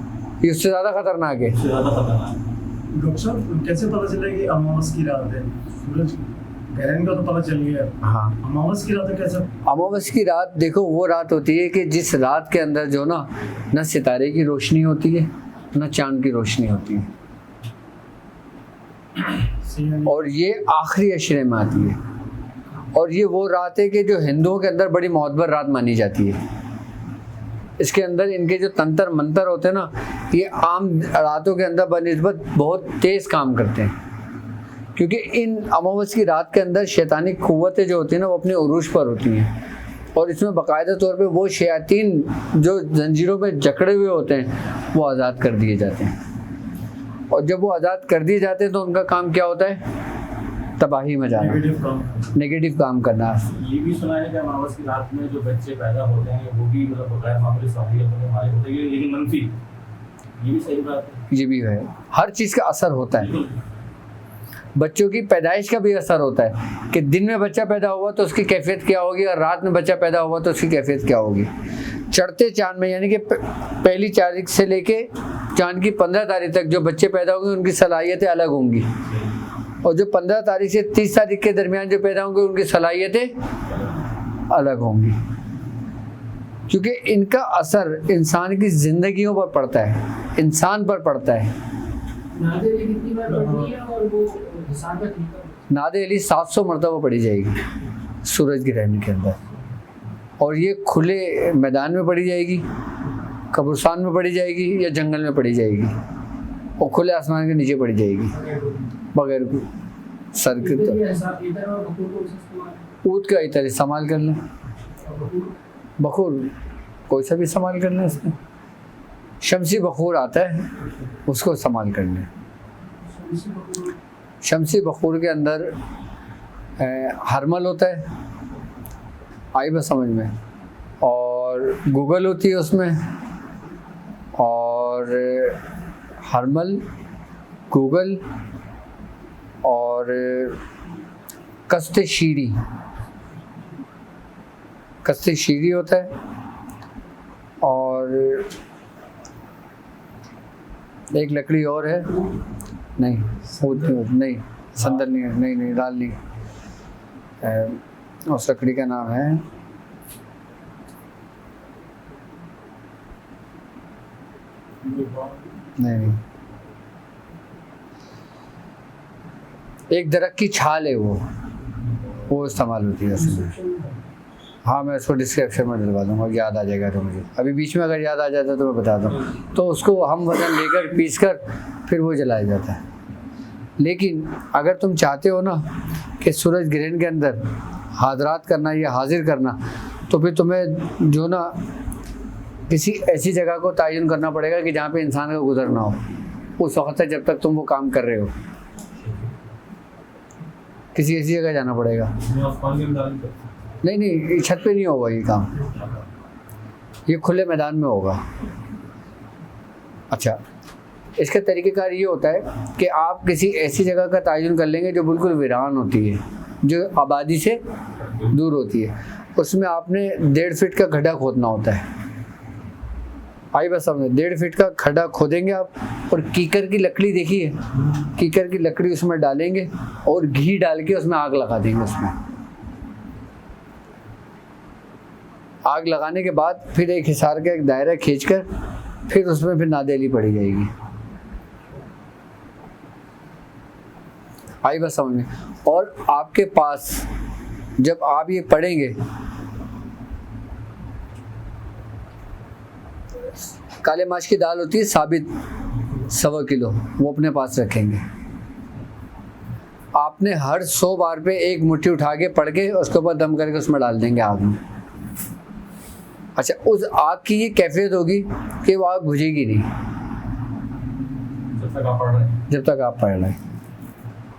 ये उससे ज़्यादा खतरनाक है। इससे ज़्यादा खतरनाक है। डॉक्टर साहब कैसे पता चला कि अमावस की रात है? सूरज ग्रहण का तो पता चल गया, हाँ, अमावस की रात है कैसे? अमावस की रात देखो वो रात होती है कि जिस रात के अंदर जो ना न सितारे की रोशनी होती है न चांद की रोशनी होती है, और ये आखिरी अशरे में आती है। और ये वो रात है कि जो हिंदुओं के अंदर बड़ी मोहब्बत रात मानी जाती है। इसके अंदर इनके जो तंत्र मंत्र होते हैं ना, ये आम रातों के अंदर बनिस्बत बहुत तेज़ काम करते हैं, क्योंकि इन अमावस की रात के अंदर शैतानी क़ुव्वतें जो होती हैं ना वो अपने उरूज पर होती हैं। और इसमें बाकायदा तौर पे वो शयातीन जो जंजीरों में जकड़े हुए होते हैं वो आज़ाद कर दिए जाते हैं। और जब वो आज़ाद कर दिए जाते हैं तो उनका काम क्या होता है? तबाही मचाना, नेगेटिव काम करना। ये भी सुना है कि अमावस की रात में जो बच्चे पैदा होते हैं वो भी मतलब बगैर मामूली सहूलियत में हमारे होते हैं, लेकिन मनफी। ये भी सही बात है। ये भी है, हर चीज़ का असर होता है। बच्चों की पैदाइश का भी असर होता है कि दिन में बच्चा पैदा हुआ तो उसकी कैफियत क्या होगी, और रात में बच्चा पैदा हुआ तो उसकी कैफियत क्या होगी। चढ़ते चांद में यानी कि पहली तारीख से लेके चांद की 15 तारीख तक जो बच्चे पैदा होंगे उनकी सलाहियतें अलग होंगी, और जो 15 तारीख से 30 तारीख के दरमियान जो पैदा होंगे उनकी सलाहियतें अलग होंगी, क्योंकि इनका असर इंसान की ज़िंदगियों पर पड़ता है, इंसान पर पड़ता है। नादे अली कितनी बार पढ़नी है और वो हिसाब का तरीका? नादे अली 700 मरतबा पढ़ी जाएगी सूरज ग्रहण के अंदर, और ये खुले मैदान में पढ़ी जाएगी, कब्रिस्तान में पढ़ी जाएगी या जंगल में पढ़ी जाएगी, और खुले आसमान के नीचे पढ़ी जाएगी बगैर सर के। ऊँट का इतर इस्तेमाल कर लें, बखूर कोई सा भी इस्तेमाल कर लें, इसमें शमसी बखूर आता है उसको इस्तेमाल कर लें। शमसी बखूर के अंदर हरमल होता है, आई बस समझ में, और गूगल होती है उसमें, और हरमल, गूगल और कस्ते शीरी होता है, और एक लकड़ी और है, नहीं नहीं संदल नहीं है, नहीं दाल नहीं है, उस लकड़ी का नाम है नहीं, एक दरख्त की छाल है वो इस्तेमाल होती है उसमें। हाँ, मैं उसको डिस्क्रिप्शन में डलवा दूँगा, याद आ जाएगा तो मुझे। अभी बीच में अगर याद आ जाता तो मैं बता दूँ। तो उसको हम वज़न लेकर पीस कर फिर वो जलाया जाता है। लेकिन अगर तुम चाहते हो ना कि सूरज ग्रहण के अंदर हाज़रात करना या हाजिर करना, तो फिर तुम्हें जो ना किसी ऐसी जगह को तयन करना पड़ेगा कि जहाँ पे इंसान का गुजर ना हो उस वक्त तक जब तक तुम वो काम कर रहे हो। किसी ऐसी जगह जाना पड़ेगा। नहीं, छत पे नहीं होगा ये काम, ये खुले मैदान में होगा। अच्छा, इसका तरीक़ेकार ये होता है कि आप किसी ऐसी जगह का तयन कर लेंगे जो बिल्कुल वीरान होती है, जो आबादी से दूर होती है। उसमें आपने 1.5 फीट का गड्ढा खोदना होता है। आई बस समझे, 1.5 फीट का खड्डा खोदेंगे आप, और कीकर की लकड़ी देखिए, कीकर की लकड़ी उसमें डालेंगे और घी डाल के उसमें आग लगा देंगे। उसमें आग लगाने के बाद फिर एक हिसार का एक दायरा खींचकर फिर उसमें फिर नादे अली पड़ी जाएगी। आई बस समझ में। और आपके पास जब आप ये पढ़ेंगे, काले माश की दाल होती है साबित 1.25 किलो, वो अपने पास रखेंगे। आपने हर 100 बार पे एक मुट्ठी उठा के पढ़ के उसके ऊपर दम करके उसमें डाल देंगे आग में। अच्छा, उस आग की ये कैफियत होगी कि वो आग बुझेगी नहीं जब तक आप पढ़ रहे हैं।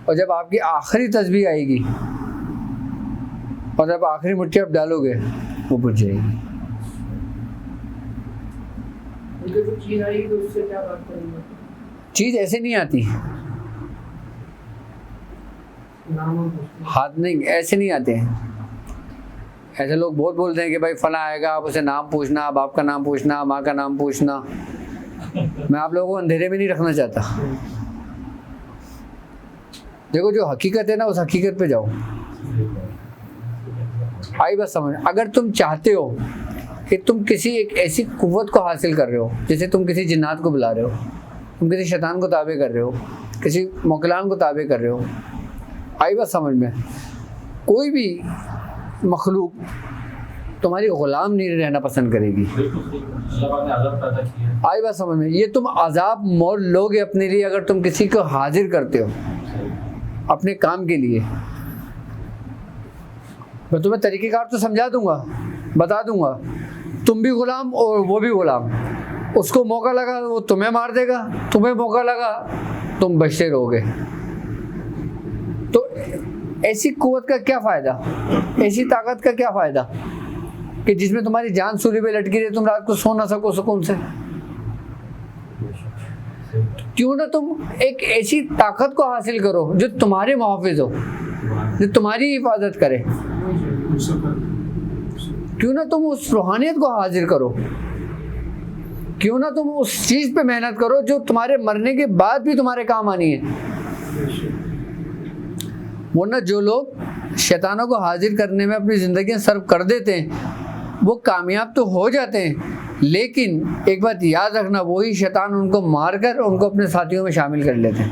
और जब आपकी आखिरी तस्बीह आएगी और जब आखिरी मुट्ठी आप डालोगे वो बुझ जाएगी। उनके जो चीज़ आएगी तो उससे क्या बात करेंगे? चीज़ ऐसे नहीं आती, नाम हम पूछते हैं। हाथ नहीं, ऐसे नहीं आते हैं। ऐसे लोग बहुत बोलते हैं कि भाई फला आएगा, आप उसे नाम पूछना, बाप का नाम पूछना, माँ का नाम पूछना। मैं आप लोगों को अंधेरे में नहीं रखना चाहता। देखो जो हकीकत है ना, उस हकीकत पे जाओ। आई बात समझ। अगर तुम चाहते हो कि तुम किसी एक ऐसी कुव्वत को हासिल कर रहे हो, जैसे तुम किसी जिन्नात को बुला रहे हो, तुम किसी शैतान को ताबे कर रहे हो, किसी मोकलान को ताबे कर रहे हो, आई बात समझ में। कोई भी मखलूक तुम्हारी गुलाम नहीं रहना पसंद करेगी। आई बात समझ में। ये तुम अजाब मोल लोगे अपने लिए अगर तुम किसी को हाजिर करते हो अपने काम के लिए। मैं तुम्हें तरीक़ेकार तो समझा दूंगा, बता दूंगा। तुम भी गुलाम और वो भी गुलाम। उसको मौका लगा वो तुम्हें मार देगा, तुम्हें मौका लगा तुम बचते रहोगे। तो ऐसी कुव्वत का क्या फ़ायदा, ऐसी ताकत का क्या फ़ायदा कि जिसमें तुम्हारी जान सूली पे लटकी रहे, तुम रात को सो ना सको सुकून से। क्यों ना तुम एक ऐसी ताकत को हासिल करो जो तुम्हारे मुहाफिज हो, जो तुम्हारी हिफाजत करे। क्यों ना तुम उस रूहानियत को हाजिर करो, क्यों ना तुम उस चीज़ पे मेहनत करो जो तुम्हारे मरने के बाद भी तुम्हारे काम आनी है। वरना जो लोग शैतानों को हाजिर करने में अपनी ज़िंदगियां सर्व कर देते हैं वो कामयाब तो हो जाते हैं, लेकिन एक बात याद रखना, वही शैतान उनको मारकर उनको अपने साथियों में शामिल कर लेते हैं।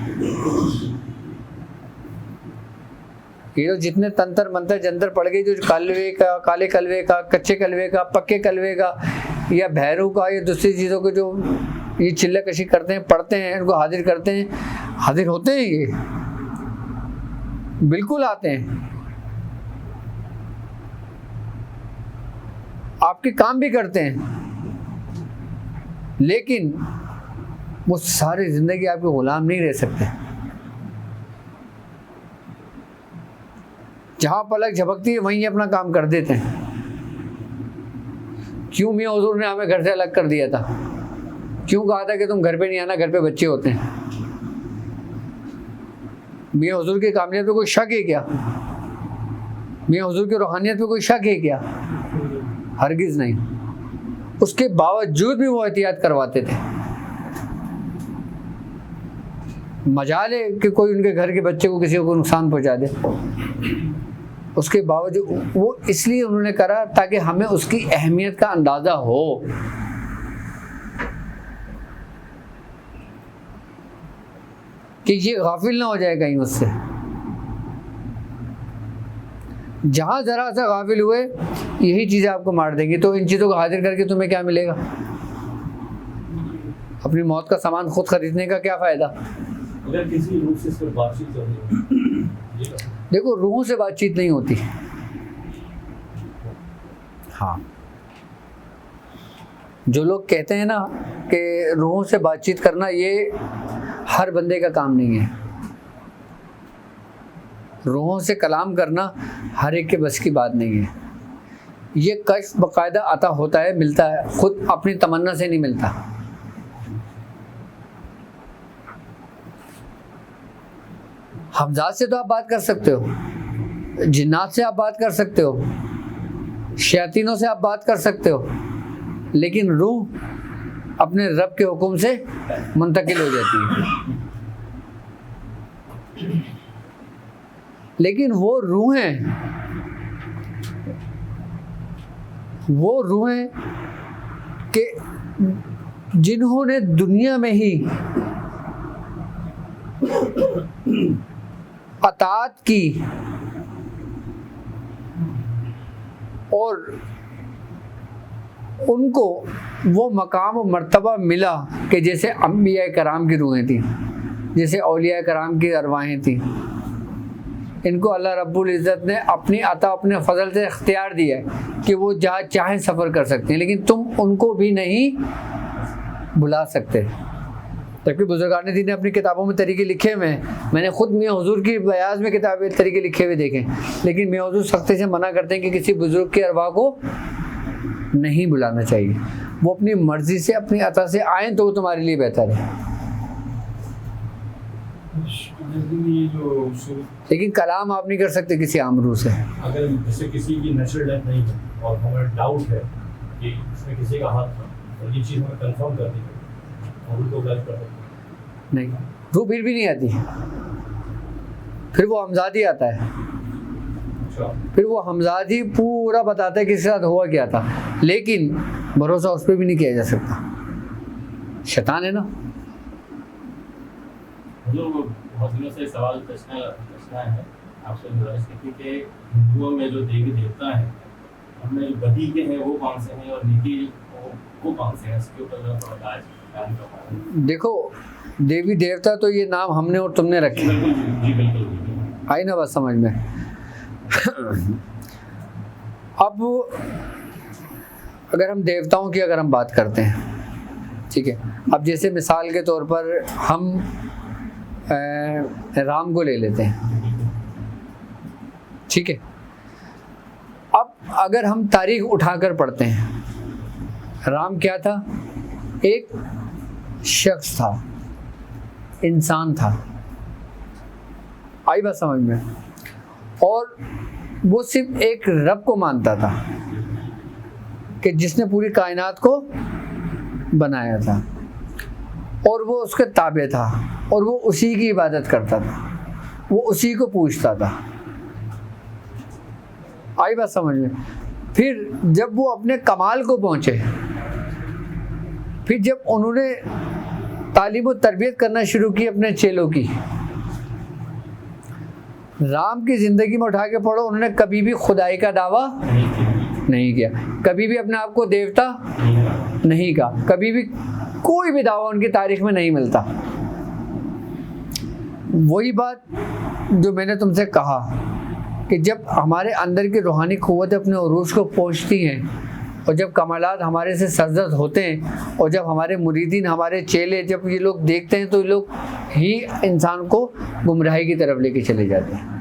ये जो जितने तंत्र मंत्र जंतर पड़ गए, जो कलवे का, काले कलवे का, कच्चे कलवे का, पक्के कलवे का या भैरू का, या दूसरी चीज़ों को जो ये चिल्ला कशी करते हैं, पढ़ते हैं, इनको हाजिर करते हैं, हाजिर होते हैं, ये बिल्कुल आते हैं, आपके काम भी करते हैं, लेकिन वो सारी जिंदगी आपके गुलाम नहीं रह सकते। जहां पलक झपकती है वहीं अपना काम कर देते हैं। क्यों मियां हुजूर ने हमें घर से अलग कर दिया था? क्यों कहा था कि तुम घर पे नहीं आना, घर पे बच्चे होते हैं? मियां हुजूर की कामयाबी पे कोई शक है क्या? मियां हुजूर की रूहानियत पे कोई शक है क्या? हरगिज नहीं। उसके बावजूद भी वो एहतियात करवाते थे। मजाल है कि कोई उनके घर के बच्चे को किसी को नुकसान पहुंचा दे, उसके बावजूद वो इसलिए उन्होंने करा ताकि हमें उसकी अहमियत का अंदाज़ा हो। कि ये गाफिल ना हो जाए कहीं उससे। जहाँ ज़रा सा गाफिल हुए यही चीज़ें आपको मार देंगी। तो इन चीज़ों को हाजिर करके तुम्हें क्या मिलेगा? अपनी मौत का सामान खुद खरीदने का क्या फ़ायदा? अगर किसी रूह से सिर्फ बातचीत करनी हो, देखो रूहों से बातचीत नहीं होती। हाँ, जो लोग कहते हैं ना कि रूहों से बातचीत करना, ये हर बंदे का काम नहीं है। रूहों से कलाम करना हर एक के बस की बात नहीं है। ये कश्फ बाकायदा अता होता है, मिलता है, खुद अपनी तमन्ना से नहीं मिलता। हमजात से तो आप बात कर सकते हो, जिन्नात से आप बात कर सकते हो, शैतानों से आप बात कर सकते हो, लेकिन रूह अपने रब के हुक्म से मुंतकिल हो जाती है। लेकिन वो रूहें कि जिन्होंने दुनिया में ही अताअत की और उनको वो मकाम और मर्तबा मिला कि जैसे अंबिया कराम की रूहें थी, जैसे औलिया कराम की अरवाहें थी, इनको अल्लाह रब्बुल इज़्ज़त ने अपनी अता, अपने फजल से इख्तियार दिया है कि वो जहाँ चाहें सफ़र कर सकते हैं, लेकिन तुम उनको भी नहीं बुला सकते। जबकि बुजुर्गान दीन ने अपनी किताबों में तरीके लिखे हुए हैं। मैंने खुद मियां हुजूर की बयाज में किताबें तरीके लिखे हुए देखे, लेकिन मियां हुजूर सख्ती से मना करते हैं कि किसी बुजुर्ग के अरवाह को नहीं बुलाना चाहिए। वो अपनी मर्जी से अपनी अता से आए तो वो तुम्हारे लिए बेहतर है। ये जो लेकिन कलाम आप नहीं कर सकते किसी आमरू से। अगर जैसे किसी की नेचुरल डेथ नहीं है और हमें डाउट है कि इसमें किसी का हाथ था और ये चीज़ हमें कंफर्म करनी है और उनको गलत कर सकते नहीं, रूह फिर भी नहीं आती, फिर वो हमजादी आता है, अच्छा फिर वो हमजादी पूरा बताता है किसके साथ हुआ क्या था, लेकिन भरोसा उस पर भी नहीं किया जा सकता, शैतान है ना। मतलब बहुत दिनों से सवाल पूछना है आपसे गुजारिश की थी कि हिंदुओं में जो देवी देवता हैं उनमें जो बदी के हैं वो कौन से हैं और नीति वो कौन से हैं, इसके ऊपर जो थोड़ा आज काम करवाएं। देखो देवी देवता तो ये नाम हमने और तुमने रखे, बिल्कुल जी बिल्कुल। आई ना बात समझ में। अब अगर हम देवताओं की अगर हम बात करते हैं, ठीक है, अब जैसे मिसाल के तौर पर हम राम को ले लेते हैं, ठीक है। अब अगर हम तारीख उठाकर पढ़ते हैं, राम क्या था? एक शख्स था, इंसान था, आई बात समझ में। और वो सिर्फ एक रब को मानता था कि जिसने पूरी कायनात को बनाया था, और वो उसके ताबे था और वो उसी की इबादत करता था, वो उसी को पूछता था, आई बात समझ में। फिर जब वो अपने कमाल को पहुंचे, फिर जब उन्होंने तालीम और तरबियत करना शुरू की अपने चेलों की, राम की ज़िंदगी में उठा के पढ़ो, उन्होंने कभी भी खुदाई का दावा नहीं किया, कभी भी अपने आप को देवता नहीं कहा, कभी भी कोई भी दावा उनकी तारीख में नहीं मिलता। वही बात जो मैंने तुमसे कहा कि जब हमारे अंदर की रूहानी क़ुव्वतें अपने उरूज को पहुँचती हैं और जब कमालात हमारे से सरजद होते हैं और जब हमारे मुरीदीन, हमारे चेले, जब ये लोग देखते हैं तो ये लोग ही इंसान को गुमराही की तरफ लेके चले जाते हैं।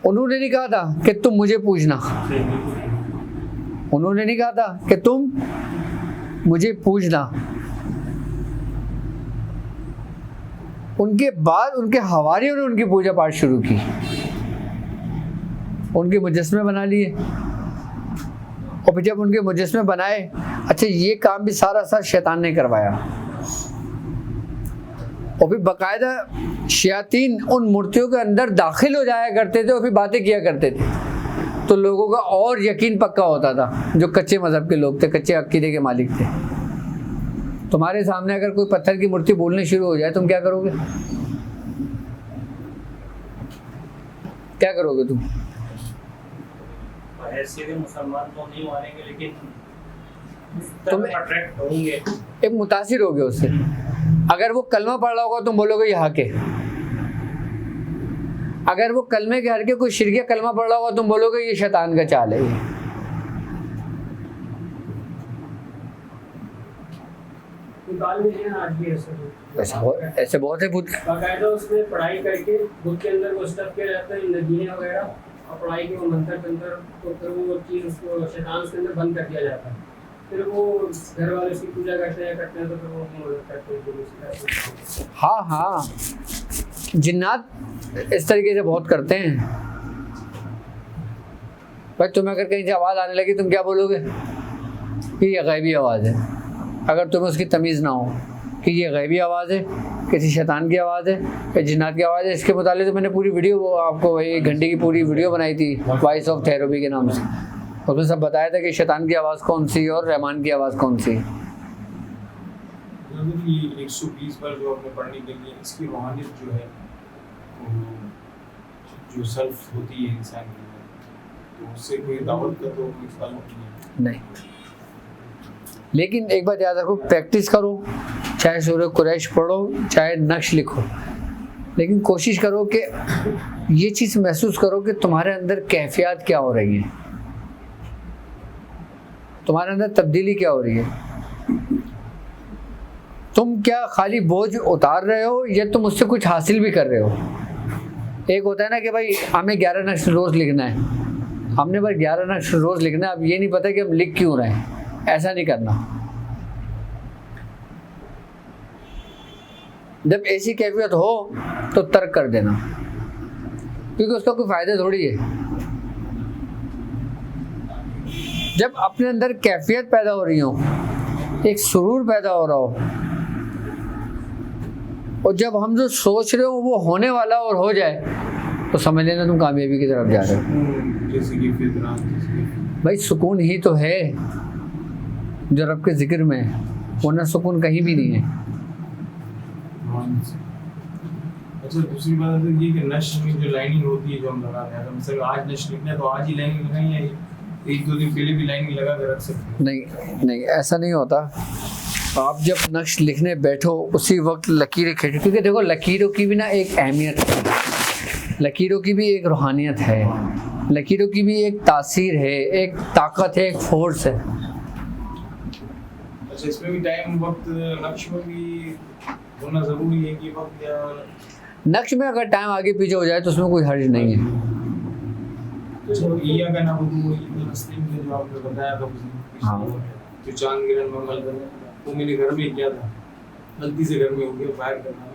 उन्होंने नहीं कहा था कि तुम मुझे पूछना, उन्होंने नहीं कहा था कि तुम मुझे पूछना। उनके बाद उनके हवारियों ने उनकी पूजा पाठ शुरू की, उनके मुजस्मे बना लिए, और फिर जब उनके मुजस्मे बनाए, अच्छा ये काम भी सारा शैतान ने करवाया, और फिर बाकायदा शयातीन उन मूर्तियों के अंदर दाखिल हो जाया करते थे और फिर बातें किया करते थे, तो लोगों का और यकीन पक्का होता था, जो कच्चे मजहब के लोग थे, कच्चे अकीदे के मालिक थे। तुम्हारे सामने अगर कोई पत्थर की मूर्ति बोलने शुरू हो जाए, तुम क्या करोगे? क्या करोगे तुम? सीधे मुसलमान तो नहीं मानेंगे, लेकिन तुम अट्रैक्ट होंगे, एक मुतासिर होगे उससे। अगर वो कलमा पढ़ रहा होगा तुम बोलोगे ये हक है, अगर वो कलमे के हर के कोई शिरकिया कलमा पढ़ रहा होगा तुम बोलोगे ये शैतान का चाल है। आज भी ऐसे बहुत है बुद्ध, बाकायदा उसमें पढ़ाई करके बुद्ध के अंदर वो स्टफ के रहते हैं, नदियाँ वगैरह, और पढ़ाई के वो मंत्र तंत्र, तो फिर वो चीज़ उसको शैतान उसके अंदर बंद कर दिया जाता है। फिर वो घर वाले उसकी पूजा करते हैं तो फिर वो मदद करते हैं। हाँ हाँ, जिन्नात इस तरीके से बहुत करते हैं। भाई तुम्हें अगर कहीं से आवाज़ आने लगी तुम क्या बोलोगे कि ये गैबी आवाज़ है, अगर तुम्हें उसकी तमीज़ ना हो कि ये गैबी आवाज़ है, किसी शैतान की आवाज़ है या जिन्नात की आवाज़ है। इसके मुतालिक तो मैंने पूरी वीडियो आपको 1 घंटे की पूरी वीडियो बनाई थी वॉइस ऑफ थेरेपी के नाम से, उसमें सब बताया था कि शैतान की आवाज़ कौन सी है और रहमान की आवाज़ कौन सी है। 120 पर जो आपने पढ़ने के लिए इसकी रूहानियत जो है, जो सेल्फ होती है इंसान की, तो उससे कोई दावत का तो कोई ताल्लुक नहीं। लेकिन एक बात याद रखो, प्रैक्टिस करो, चाहे सूरह कुरैश पढ़ो, चाहे नक्श लिखो, लेकिन कोशिश करो कि ये चीज़ महसूस करो कि तुम्हारे अंदर कैफियत क्या हो रही है, तुम्हारे अंदर तब्दीली क्या हो रही है। तुम क्या खाली बोझ उतार रहे हो या तुम उससे कुछ हासिल भी कर रहे हो। एक होता है ना कि भाई हमें 11 नक्श रोज़ लिखना है, हमने बस 11 नक्श रोज़ लिखना है। अब ये नहीं पता कि हम लिख क्यों रहे हैं, ऐसा नहीं करना। जब ऐसी कैफियत हो तो तर्क कर देना, क्योंकि उसका कोई फ़ायदा थोड़ी है। जब अपने अंदर कैफियत पैदा हो रही हो, एक सुरूर पैदा हो रहा हो, और जब हम जो सोच रहे हो वो होने वाला और हो जाए, तो समझ लेना तुम कामयाबी की तरफ जा रहे हो। जैसे कि फितना, भाई सुकून ही तो है जो रब के जिक्र में है, वरना सुकून कहीं भी नहीं है। अच्छा, दूसरी बात है ये कि नश्र में जो लाइनिंग होती है जो हम लगा रहे हैं, मतलब आज नश्र लिखना है तो आज ही लाइनिंग लगाएं या एक दो दिन पहले भी लाइनिंग लगा कर रख सकते हैं? नहीं, ऐसा नहीं होता। आप जब नक्श लिखने बैठो उसी वक्त लकीरें खींचो, क्योंकि देखो लकीरों की भी ना एक अहमियत है, लकीरों की भी एक रूहानियत है, लकीरों की भी एक तासीर है, एक ताकत है, एक फोर्स है। अच्छा, इसमें भी टाइम वक्त नक्श में भी होना ज़रूरी है कि वक्त या नक्श में अगर टाइम आगे पीछे हो जाए तो उसमें कोई हर्ज नहीं है। तो ईया का नाम वो तस्लीम ने जो आपने बताया था हाँ। जो चांद गिरन मंगल ग्रह, वो मैंने घर में किया था, गलती से घर में हो गया फायर करना,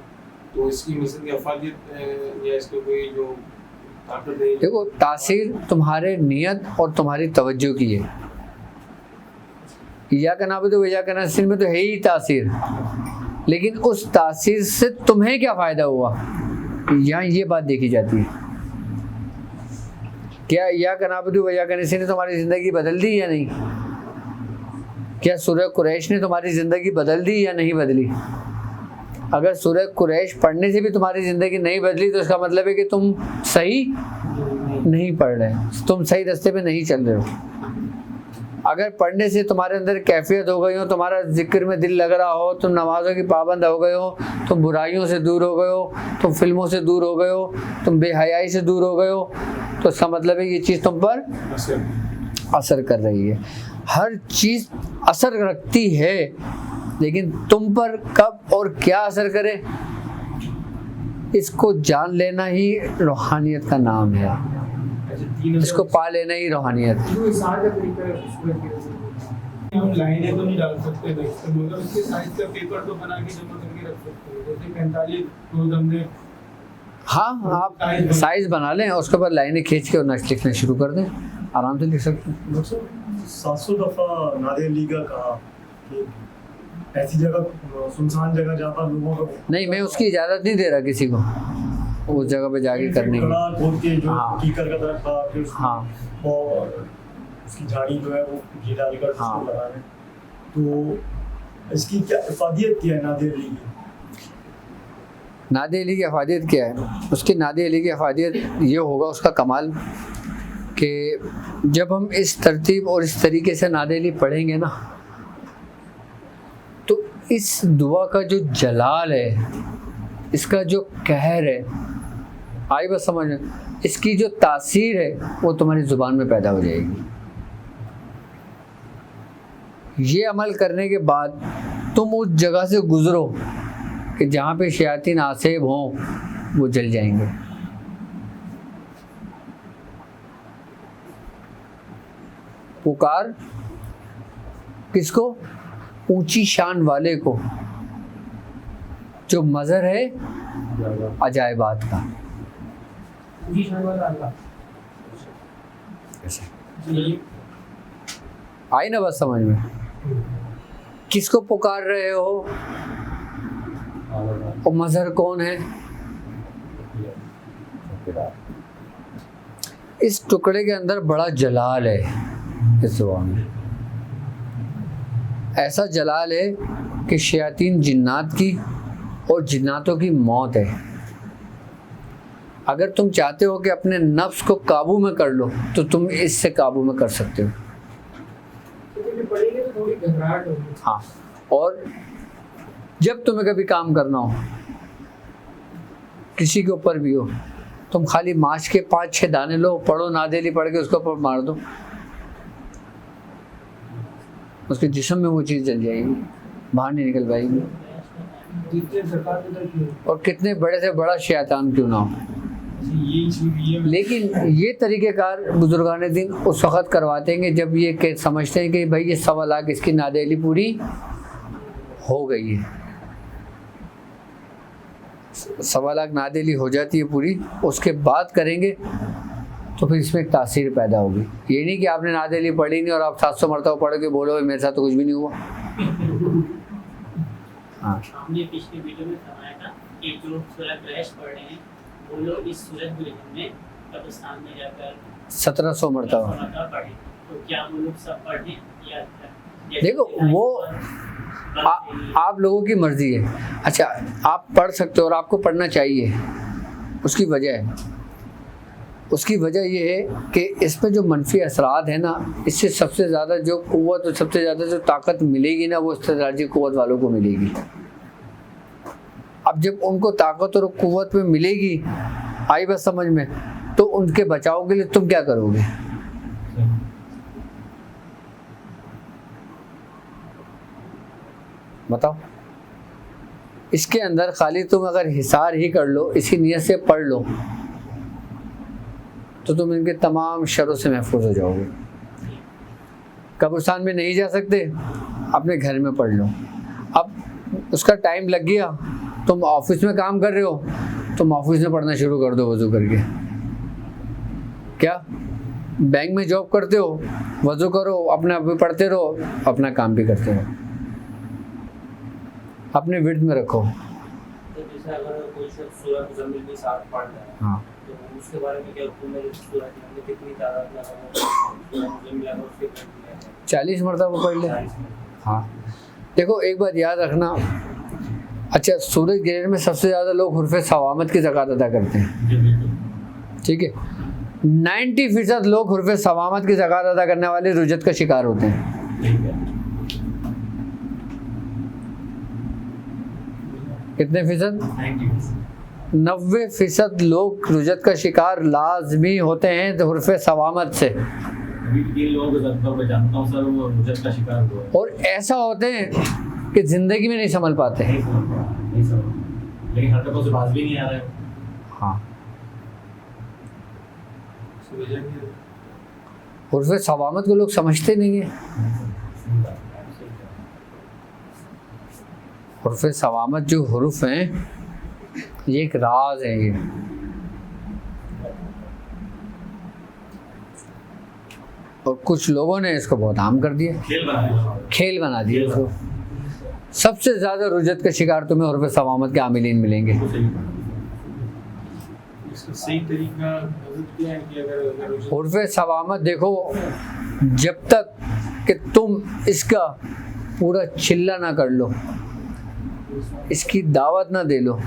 तो इसकी मिसल की अफादियत या इसके कोई जो ताकत है? देखो, तासीर तुम्हारे नियत और तुम्हारी तवज्जो की है। या का नाम तो या का नस्ल में तो है ही तासीर, लेकिन उस तासीर से तुम्हें क्या फ़ायदा हुआ, यहाँ ये बात देखी जाती है। क्या या का नाम तो या का नस्ल ने तुम्हारी ज़िंदगी बदल दी या नहीं? क्या सूरह कुरैश ने तुम्हारी ज़िंदगी बदल दी या नहीं बदली? अगर सूरह कुरैश पढ़ने से भी तुम्हारी ज़िंदगी नहीं बदली तो इसका मतलब है कि तुम सही नहीं पढ़ रहे, तुम सही रास्ते पे नहीं चल रहे हो। अगर पढ़ने से तुम्हारे अंदर कैफियत हो गई हो, तुम्हारा जिक्र में दिल लग रहा हो, तुम नमाज़ों की पाबंद हो गए हो, तुम बुराइयों से दूर हो गए हो, तुम फिल्मों से दूर हो गए हो, तुम बेहयाई से दूर हो गए हो, तो इसका मतलब है ये चीज़ तुम पर असर कर रही है। हर चीज़ असर रखती है, लेकिन तुम पर कब और क्या असर करे, इसको जान लेना ही रूहानियत का नाम है। इसको पा लेना ही रूहानियत। हम लाइनें तो नहीं डाल सकते मगर उसके साइज का पेपर तो बना के जमा करके रख सकते हैं, जैसे 45 रोज हमने। हाँ, आप साइज बना लें, उसके बाद लाइनें खींच के और नक्श लिखना शुरू कर दें, आराम से लिख सकते हैं। 700 दफ़ा नादिर अली का कहा कि ऐसी जगह सुनसान जगह जहाँ पर लोगों का नहीं, मैं उसकी इजाज़त नहीं दे रहा किसी को उस जगह पे जाके करने की। खोद के जो हाँ। कीकर का दरख्त था, फिर हाँ। और उसकी झाड़ी जो है वो घी डालकर हाँ। उसको लगा रहे हैं, तो इसकी क्या इफादियत क्या है नादिर अली की? नादिर अली की अफादियत क्या है? उसकी नादिर अली की अफादियत ये होगा, उसका कमाल, कि जब हम इस तरतीब और इस तरीके से नादिर अली पढ़ेंगे ना, तो इस दुआ का जो जलाल है, इसका जो कहर है, आई बस समझ में, इसकी जो तासीर है वो तुम्हारी ज़ुबान में पैदा हो जाएगी। ये अमल करने के बाद तुम उस जगह से गुजरो कि जहाँ पे शयातीन आसेब हों, वो जल जाएंगे। पुकार किसको? ऊंची शान वाले को, जो मज़हर है अजायबात का। आई ना बस समझ में? किसको पुकार रहे हो और मज़हर कौन है? इस टुकड़े के अंदर बड़ा जलाल है, इस ज़ुबान में ऐसा जलाल है कि शयातीन जिन्नात की और जिन्नातों की मौत है। अगर तुम चाहते हो कि अपने नफ्स को काबू में कर लो, तो तुम इससे काबू में कर सकते हो। पढ़ेंगे तो थोड़ी घबराहट होगी। हाँ, और जब तुम्हें कभी काम करना हो, किसी के ऊपर भी हो, तुम खाली माश के 5-6 दाने लो, पढ़ो, नादेली पढ़ के उसके ऊपर मार दो, उसके जिस्म में वो चीज़ जल जाएगी, बाहर नहीं निकल पाएगी। और कितने बड़े से बड़ा शैतान क्यों ना हो, ये चीज ये लेकिन ये तरीक़ेकार बुजुर्गान दीन उस वक़्त करवाते हैं कि जब ये समझते हैं कि भाई ये 1.25 लाख इसकी नादहली पूरी हो गई है। 1.25 लाख नादहली हो जाती है पूरी, उसके बाद करेंगे तो फिर इसमें एक तासीर पैदा होगी। ये नहीं कि आपने नादहली पढ़ी नहीं और आप 700 मरतबा पढ़ के बोलो मेरे साथ तो कुछ भी नहीं हुआ। हाँ, हमने पिछले वीडियो में बताया था कि जो सूरह कुरैश पढ़ रहे हैं वो लोग इस सूरह में कब्रिस्तान में जाकर 1700 मरतबा। पढ़े, तो क्या वो लोग सब पढ़ें या देखो वो आप लोगों की मर्जी है। अच्छा, आप पढ़ सकते हो और आपको पढ़ना चाहिए, उसकी वजह है। उसकी वजह ये है कि इसमें जो मनफी असरात है ना, इससे सबसे ज़्यादा जो क़ुव्वत और सबसे ज़्यादा जो ताकत मिलेगी ना, वो इस्तिदराजी क़ुव्वत वालों को मिलेगी। अब जब उनको ताकत और क़ुव्वत में मिलेगी, आई बस समझ में, तो उनके बचाव के लिए तुम क्या करोगे? बताओ। इसके अंदर खाली तुम अगर हिसार ही कर लो, इसी नियत से पढ़ लो, तो तुम इनके तमाम शरों से महफूज हो जाओगे। कब्रिस्तान में नहीं जा सकते, अपने घर में पढ़ लो। अब उसका टाइम लग गया, तुम ऑफिस में काम कर रहे हो, तुम ऑफिस में पढ़ना शुरू कर दो वज़ू करके। क्या बैंक में जॉब करते हो, वज़ू करो, अपना भी पढ़ते रहो, अपना काम भी करते रहो, अपने विर्द में रखो। तो जैसे अगर कोई शख्स सूरह मुज़म्मिल के साथ पढ़ रहा है, हाँ, तो उसके बारे में क्या हुक्म है? सूरह के अंदर कितनी तादाद लगाना, सूरह मुज़म्मिल अगर उसके पढ़ लिया है 40 मरतबा पढ़ ले। 40 में। हाँ, देखो एक बात याद रखना। अच्छा, सूरज गिरने में सबसे ज़्यादा लोग हुर्फ़े सवामत की ज़कात अदा करते हैं, ठीक है। 90% लोग हुर्फ़े सवामत की ज़कात अदा करने वाले रुजत का शिकार होते हैं। कितने फीसद? 90% लोग रुजत का शिकार लाजमी होते हैं तो हुर्फ़े सवामत से। लोगों को मैं जानता हूँ सर, वो रुजत का शिकार हुआ है। और ऐसा होते हैं कि ज़िंदगी में नहीं संभल पाते हैं। नहीं समझ, लेकिन हरकतों से बाज भी नहीं आ रहा है। हाँ, हुर्फ़े सवामत को लोग समझते नहीं है। हुर्फ़े सवामत जो हुरूफ हैं, ये एक राज है। ये और कुछ लोगों ने इसको बहुत आम कर दिया, खेल बना दिया इसको। सबसे ज़्यादा रुजत का शिकार तुम्हें हुर्फ़े सवामत के आमिलीन मिलेंगे। इसका सही तरीका क्या है कि अगर हुर्फ़े सवामत देखो, जब तक कि तुम इसका पूरा चिल्ला ना कर लो, इसकी दावत ना दे लो,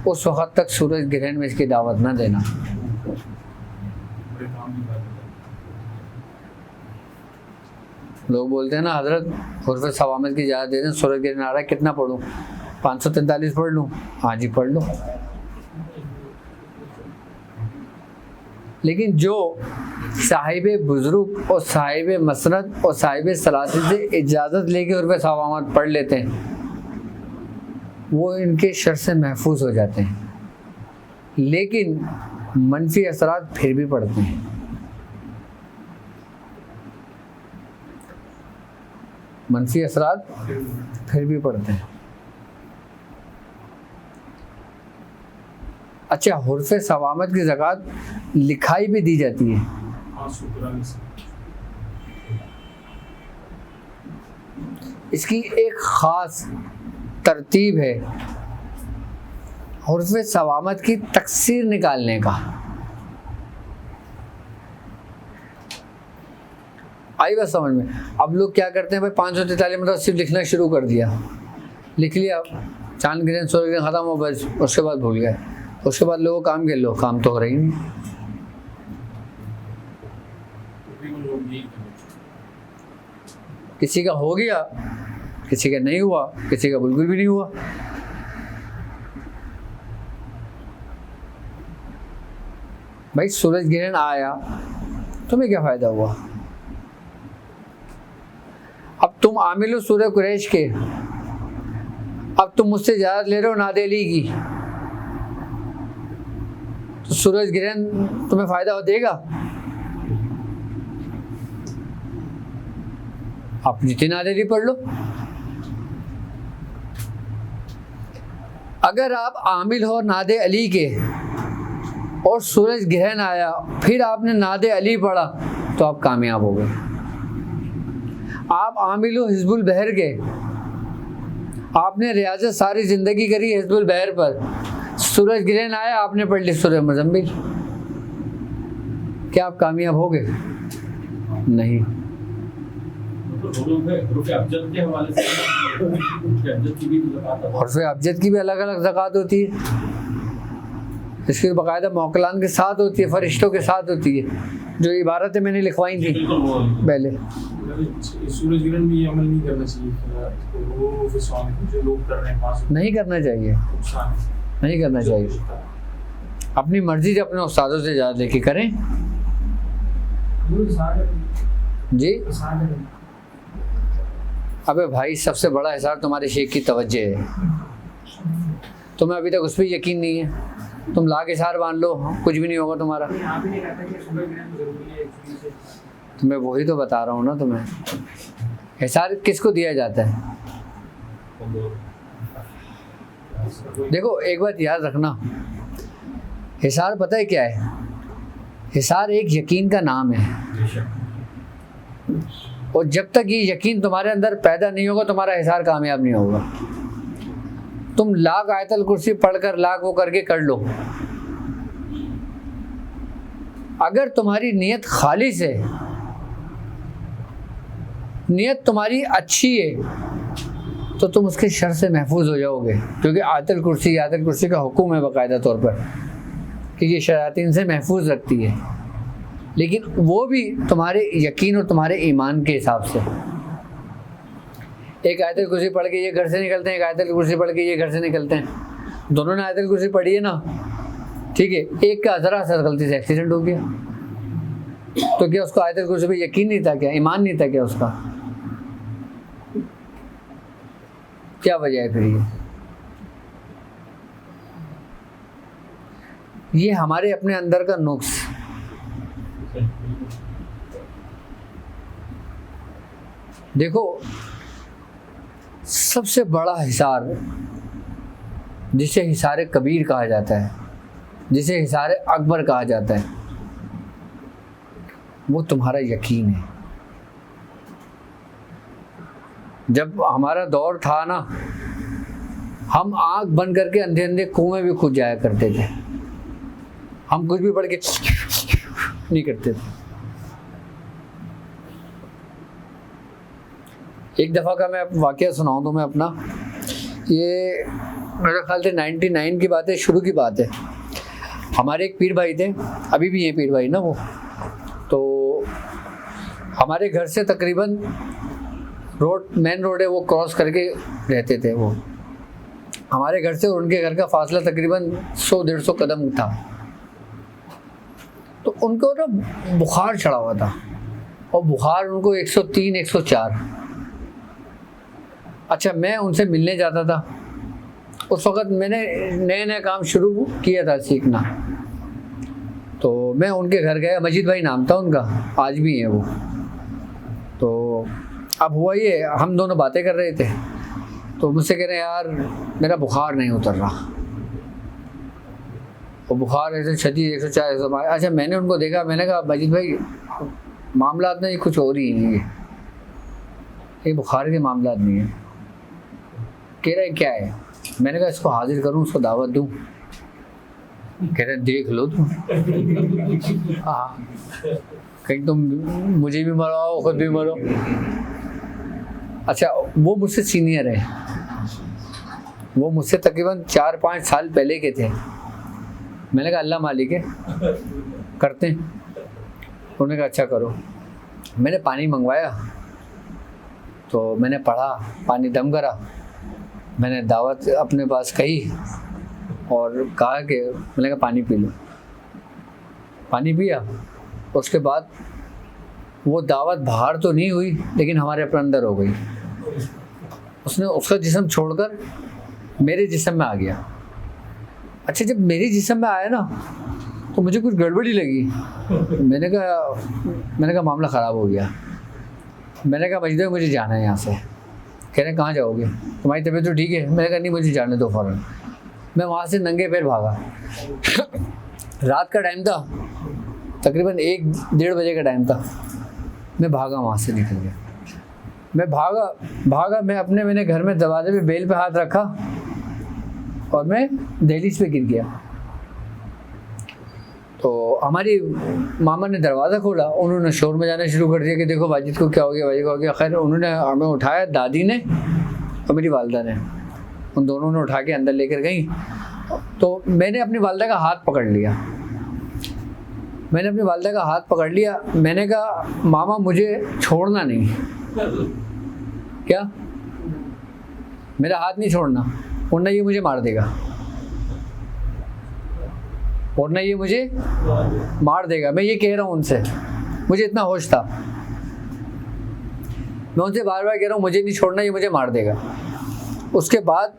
उस वक़्त तक सूरज ग्रहण में इसकी दावत ना देना। लोग बोलते हैं ना, हज़रत हुर्फ़े सवामत की इजाज़त दे दें, सूरज ग्रहण आ रहा है, कितना पढ़ूँ? 543 पढ़ लूँ? हाँ जी, पढ़ लो। लेकिन जो साहिबे बुज़ुर्ग और साहिबे मसनद और साहिबे सलासिल से इजाज़त लेके हुर्फ़े सवामत पढ़ लेते हैं, वो इनके शर से महफूज हो जाते हैं। लेकिन मनफी असरात फिर भी पड़ते हैं। मनफी असरात फिर भी पड़ते हैं। अच्छा, हुर्फ़े सवामत की ज़कात लिखाई भी दी जाती है। इसकी एक ख़ास तरतीब है हुर्फ़े सवामत की तकसीर निकालने का। आई बात समझ में? अब लोग क्या करते हैं भाई, 543 मतलब सिर्फ लिखना शुरू कर दिया, लिख लिया, चांद ग्रहण सूरज ग्रहण ख़त्म हो, बस उसके बाद भूल गए। उसके बाद लोगों काम के लो, काम तो हो रही नहीं। किसी का हो गया, किसी का नहीं हुआ, किसी का बिल्कुल भी नहीं हुआ। भाई सूरज ग्रहण आया, तुम्हें क्या फ़ायदा हुआ? अब तुम आमिल हो सूरह कुरैश के, अब तुम मुझसे इजाज़त ले रहे हो नादेली की, तो सूरज ग्रहण तुम्हें फायदा देगा? आप जितनी नादे अली पढ़ लो। अगर आप आमिल हो नादे अली के और सूरज ग्रहण आया, फिर आपने नादे अली पढ़ा, तो आप कामयाब हो गए। आप आमिल हो हिज़्बुल बहर के, आपने रियाज़त सारी ज़िंदगी करी हिज़्बुल बहर पर, सूरज ग्रहण आया, आपने पढ़ ली सूरह मुज़म्मिल, क्या आप कामयाब हो गए? नहीं। हर्फ़ अबजद की भी अलग अलग ज़कात होती है, इसकी बाकायदा मौकलान के साथ होती है, फरिश्तों के साथ होती है, जो इबारतें मैंने लिखवाई थी पहले। सूरज ग्रहण में ये अमल नहीं करना चाहिए, जो लोग कर रहे हैं नहीं करना चाहिए, नहीं करना चाहिए। अपनी मर्जी से अपने उस्तादों से इजाज़त लेके करें जी। अबे भाई, सबसे बड़ा हिसार तुम्हारे शेख की तवज्जो है, तुम्हें अभी तक उस पर यकीन नहीं है, तुम लाख हिसार बांध लो, कुछ भी नहीं होगा तुम्हारा। मैं वही तो बता रहा हूँ ना तुम्हें, हिसार किसको दिया जाता है? देखो एक बात याद रखना, हिसार पता है क्या है? हिसार एक यकीन का नाम है, और जब तक ये यकीन तुम्हारे अंदर पैदा नहीं होगा, तुम्हारा हिसार कामयाब नहीं होगा। तुम लाख आयतल कुर्सी पढ़कर लाख वो करके कर लो, अगर तुम्हारी नीयत खालिस है, नीयत तुम्हारी अच्छी है, तो तुम उसके शर से महफूज हो जाओगे, क्योंकि आयतल कुर्सी का हुक्म है बाकायदा तौर पर कि ये शयातीन से महफूज रखती है, लेकिन वो भी तुम्हारे यकीन और तुम्हारे ईमान के हिसाब से। एक आयतल कुर्सी पढ़ के ये घर से निकलते हैं, एक आयतल कुर्सी पढ़ के ये घर से निकलते हैं, दोनों ने आयतल कुर्सी पढ़ी है ना, ठीक है, एक का ज़रा सा गलती से एक्सीडेंट हो गया, तो क्या उसको आयतल कुर्सी पे यकीन नहीं था क्या? ईमान नहीं था क्या उसका? क्या वजह है फिर? ये हमारे अपने अंदर का नुक्स। देखो, सबसे बड़ा हिसार, जिसे हिसार कबीर कहा जाता है, जिसे हिसार अकबर कहा जाता है, वो तुम्हारा यकीन है। जब हमारा दौर था ना, हम आंख बंद करके अंधे अंधे कुएं भी खुद जाया करते थे, हम कुछ भी पढ़ के नहीं करते थे। एक दफ़ा का मैं वाक़या सुनाऊँ तो मैं अपना, ये मेरे ख्याल से 99 की बात है, शुरू की बात है। हमारे एक पीर भाई थे, अभी भी ये पीर भाई ना वो, तो हमारे घर से तकरीबन मेन रोड है वो क्रॉस करके रहते थे वो। हमारे घर से और उनके घर का फासला तकरीबन 100-150 कदम था। तो उनको ना बुखार चढ़ा हुआ था, और बुखार उनको 103-104। अच्छा, मैं उनसे मिलने जाता था, उस वक़्त मैंने नया नया काम शुरू किया था सीखना, तो मैं उनके घर गया, मजीद भाई नाम था उनका, आज भी है वो। तो अब हुआ ये, हम दोनों बातें कर रहे थे, तो मुझसे कह रहे हैं यार मेरा बुखार नहीं उतर रहा, और बुखार ऐसे शदीद 104। अच्छा, मैंने उनको देखा, मैंने कहा मजीद भाई मामला नहीं, कुछ और ही है, ये बुखार के मामला नहीं है। कह रहे क्या है? मैंने कहा इसको हाजिर करूं, उसको दावत दूं? कह रहे देख लो तुम, हाँ, कहीं तुम मुझे भी मरवाओ, खुद भी मरो। अच्छा, वो मुझसे सीनियर है, वो मुझसे तकरीबन 4-5 साल पहले के थे। मैंने कहा अल्लाह मालिक है, करते हैं। उन्होंने कहा अच्छा करो। मैंने पानी मंगवाया, तो मैंने पढ़ा, पानी दम करा, मैंने दावत अपने पास कही और कहा कि मैंने कहा पानी पी लो। पानी पिया, उसके बाद वो दावत बाहर तो नहीं हुई, लेकिन हमारे अपने अंदर हो गई। उसने उसका जिस्म छोड़कर मेरे जिस्म में आ गया। अच्छा, जब मेरे जिस्म में आया ना, तो मुझे कुछ गड़बड़ी लगी। मैंने कहा मामला ख़राब हो गया। मैंने कहा मजदूर मुझे जाना है यहाँ से। कह रहे कहाँ जाओगे, तुम्हारी तबीयत तो ठीक है। मैंने कहा नहीं मुझे जाने दो फ़ौरन। मैं वहाँ से नंगे पैर भागा। रात का टाइम था, तकरीबन 1-1:30 बजे का टाइम था। मैं भागा, वहाँ से निकल गया। मैं भागा मैंने घर में दरवाजे पे बेल पे हाथ रखा और मैं दहलीज पे गिर गया। तो हमारी मामा ने दरवाज़ा खोला, उन्होंने शोर मचाना शुरू कर दिया कि देखो वाजिद को क्या हो गया, वाजिद को हो गया। खैर उन्होंने हमें उठाया, दादी ने और मेरी वालदा ने, उन दोनों ने उठा के अंदर लेकर गई। तो मैंने अपनी वालदा का हाथ पकड़ लिया। मैंने कहा मामा मुझे छोड़ना नहीं। क्या? मेरा हाथ नहीं छोड़ना, वरना ये मुझे मार देगा, मैं ये कह रहा हूँ उनसे। मुझे इतना होश था, मैं उनसे बार बार कह रहा हूँ मुझे नहीं छोड़ना, ये मुझे मार देगा। उसके बाद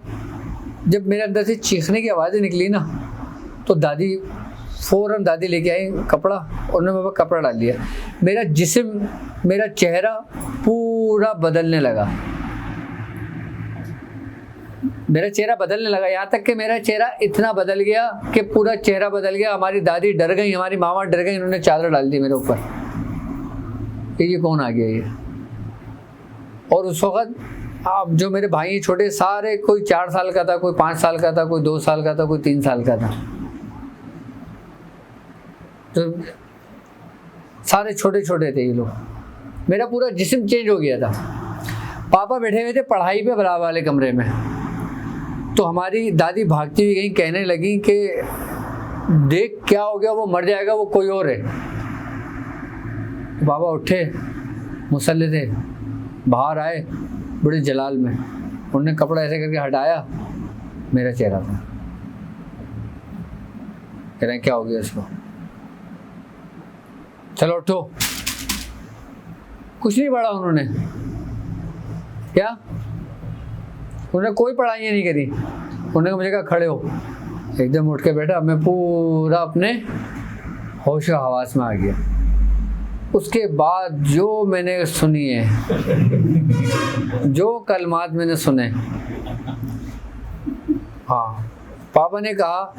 जब मेरे अंदर से चीखने की आवाज़ें निकली ना, तो दादी फ़ौरन लेके आई कपड़ा, उन्होंने मेरे पर कपड़ा डाल दिया। मेरा जिस्म, मेरा चेहरा पूरा बदलने लगा। यहाँ तक कि मेरा चेहरा इतना बदल गया कि पूरा चेहरा बदल गया। हमारी दादी डर गई, हमारी मामा डर गई, इन्होंने चादर डाल दी मेरे ऊपर कि ये कौन आ गया ये। और उस वक़्त अब जो मेरे भाई छोटे सारे, कोई 4 साल का था, कोई 5 साल का था, कोई 2 साल का था, कोई 3 साल का था, तो सारे छोटे छोटे थे ये लोग। मेरा पूरा जिस्म चेंज हो गया था। पापा बैठे हुए थे पढ़ाई पे बराबर वाले कमरे में, तो हमारी दादी भागती हुई गई, कहने लगी कि देख क्या हो गया, वो मर जाएगा, वो कोई और है। पापा उठे, मुसल्ले थे, बाहर आए बड़े जलाल में, उन्होंने कपड़ा ऐसे करके हटाया, मेरा चेहरा था। कह रहे हैं क्या हो गया इसको, चलो उठो। कुछ नहीं पढ़ा उन्होंने, क्या उन्होंने कोई पढ़ाई नहीं करी। उन्होंने मुझे कहा खड़े हो, एकदम उठ के बैठा। मैं पूरा अपने होश व हवास में आ गया। उसके बाद जो मैंने सुनी है, जो कलमात मैंने सुने, हाँ, पापा ने कहा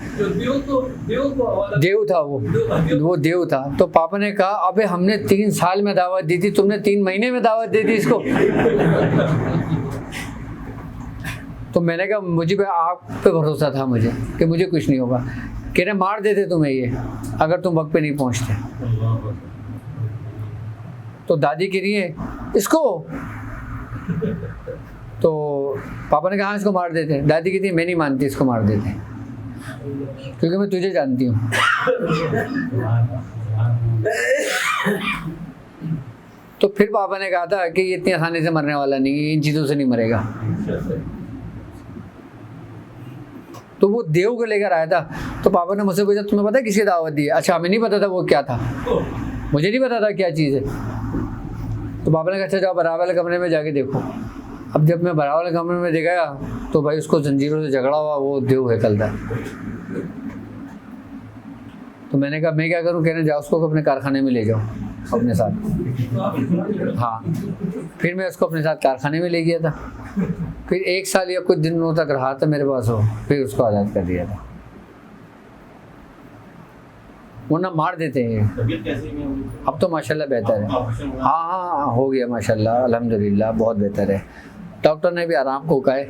देव था, वो देव था। तो पापा ने कहा अबे हमने 3 साल में दावत दी थी, तुमने 3 महीने में दावत दी थी इसको। तो मैंने कहा मुझे आप पे भरोसा था मुझे कि मुझे कुछ नहीं होगा। कह रहे मार देते तुम्हें ये अगर तुम वक्त पे नहीं पहुंचते। तो दादी कह रही है इसको, तो पापा ने कहा हाँ इसको मार देते हैं। दादी कहती है मैं नहीं मानती, इसको मार देते हैं क्योंकि मैं तुझे जानती हूँ। तो फिर पापा ने कहा था कि ये इतनी आसानी से मरने वाला नहीं है, इन चीज़ों से नहीं मरेगा। तो वो देव को लेकर आया था। तो पापा ने मुझसे पूछा तुम्हें पता है किसकी दावत दी है? अच्छा हमें नहीं पता था वो क्या था, मुझे नहीं पता था क्या चीज़ है। तो पापा ने कहा अच्छा जाओ बराबर वाले कमरे में जाके देखो। अब जब मैं बराबर वाले कमरे में देखा तो भाई उसको जंजीरों से झगड़ा हुआ वो देव है कल था। तो मैंने कहा मैं क्या करूं, कहने जाओ उसको अपने कारखाने में ले जाओ अपने साथ। हाँ, फिर मैं उसको अपने साथ कारखाने में ले गया था। फिर 1 साल या कुछ दिनों तक रहा था मेरे पास वो, फिर उसको आज़ाद कर दिया था। वो ना मार देते हैं। अब तो माशाल्लाह बेहतर है। हाँ हो गया माशाल्लाह, अल्हम्दुलिल्लाह बहुत बेहतर है। डॉक्टर ने भी आराम को कहा है,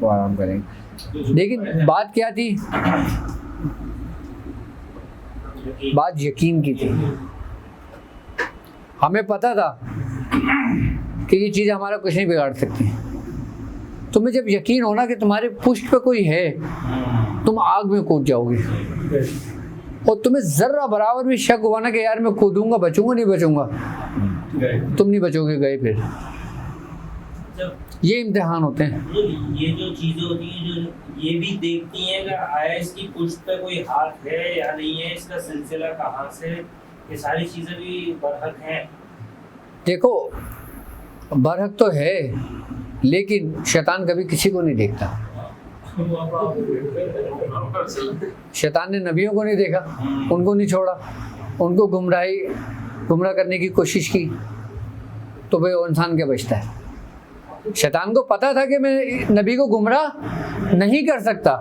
वो आराम करेंगे। लेकिन बात क्या थी, बात यकीन की थी। हमें पता था कि ये चीज़ हमारा कुछ नहीं बिगाड़ सकती। तुम्हें जब यकीन होना कि तुम्हारे पुष्ट पे कोई है, तुम आग में कूद जाओगे। और तुम्हें जर्रा बराबर भी शक हुआ ना कि यार मैं कूदूंगा, बचूंगा नहीं बचूंगा, तुम नहीं बचोगे, गए। फिर ये इम्तिहान होते हैं। ये जो चीजें होती हैं जो ये भी देखती हैं कि आया इसकी पुष्ट पे कोई हाथ है या नहीं है, इसका सिलसिला कहाँ से, ये सारी चीजें भी बरहक हैं। देखो बरहक तो है, लेकिन शैतान कभी किसी को नहीं देखता। शैतान ने नबियों को नहीं देखा, उनको नहीं छोड़ा, उनको गुमराह करने की कोशिश की, तो भाई वो इंसान क्या बचता है। शैतान को पता था कि मैं नबी को गुमराह नहीं कर सकता,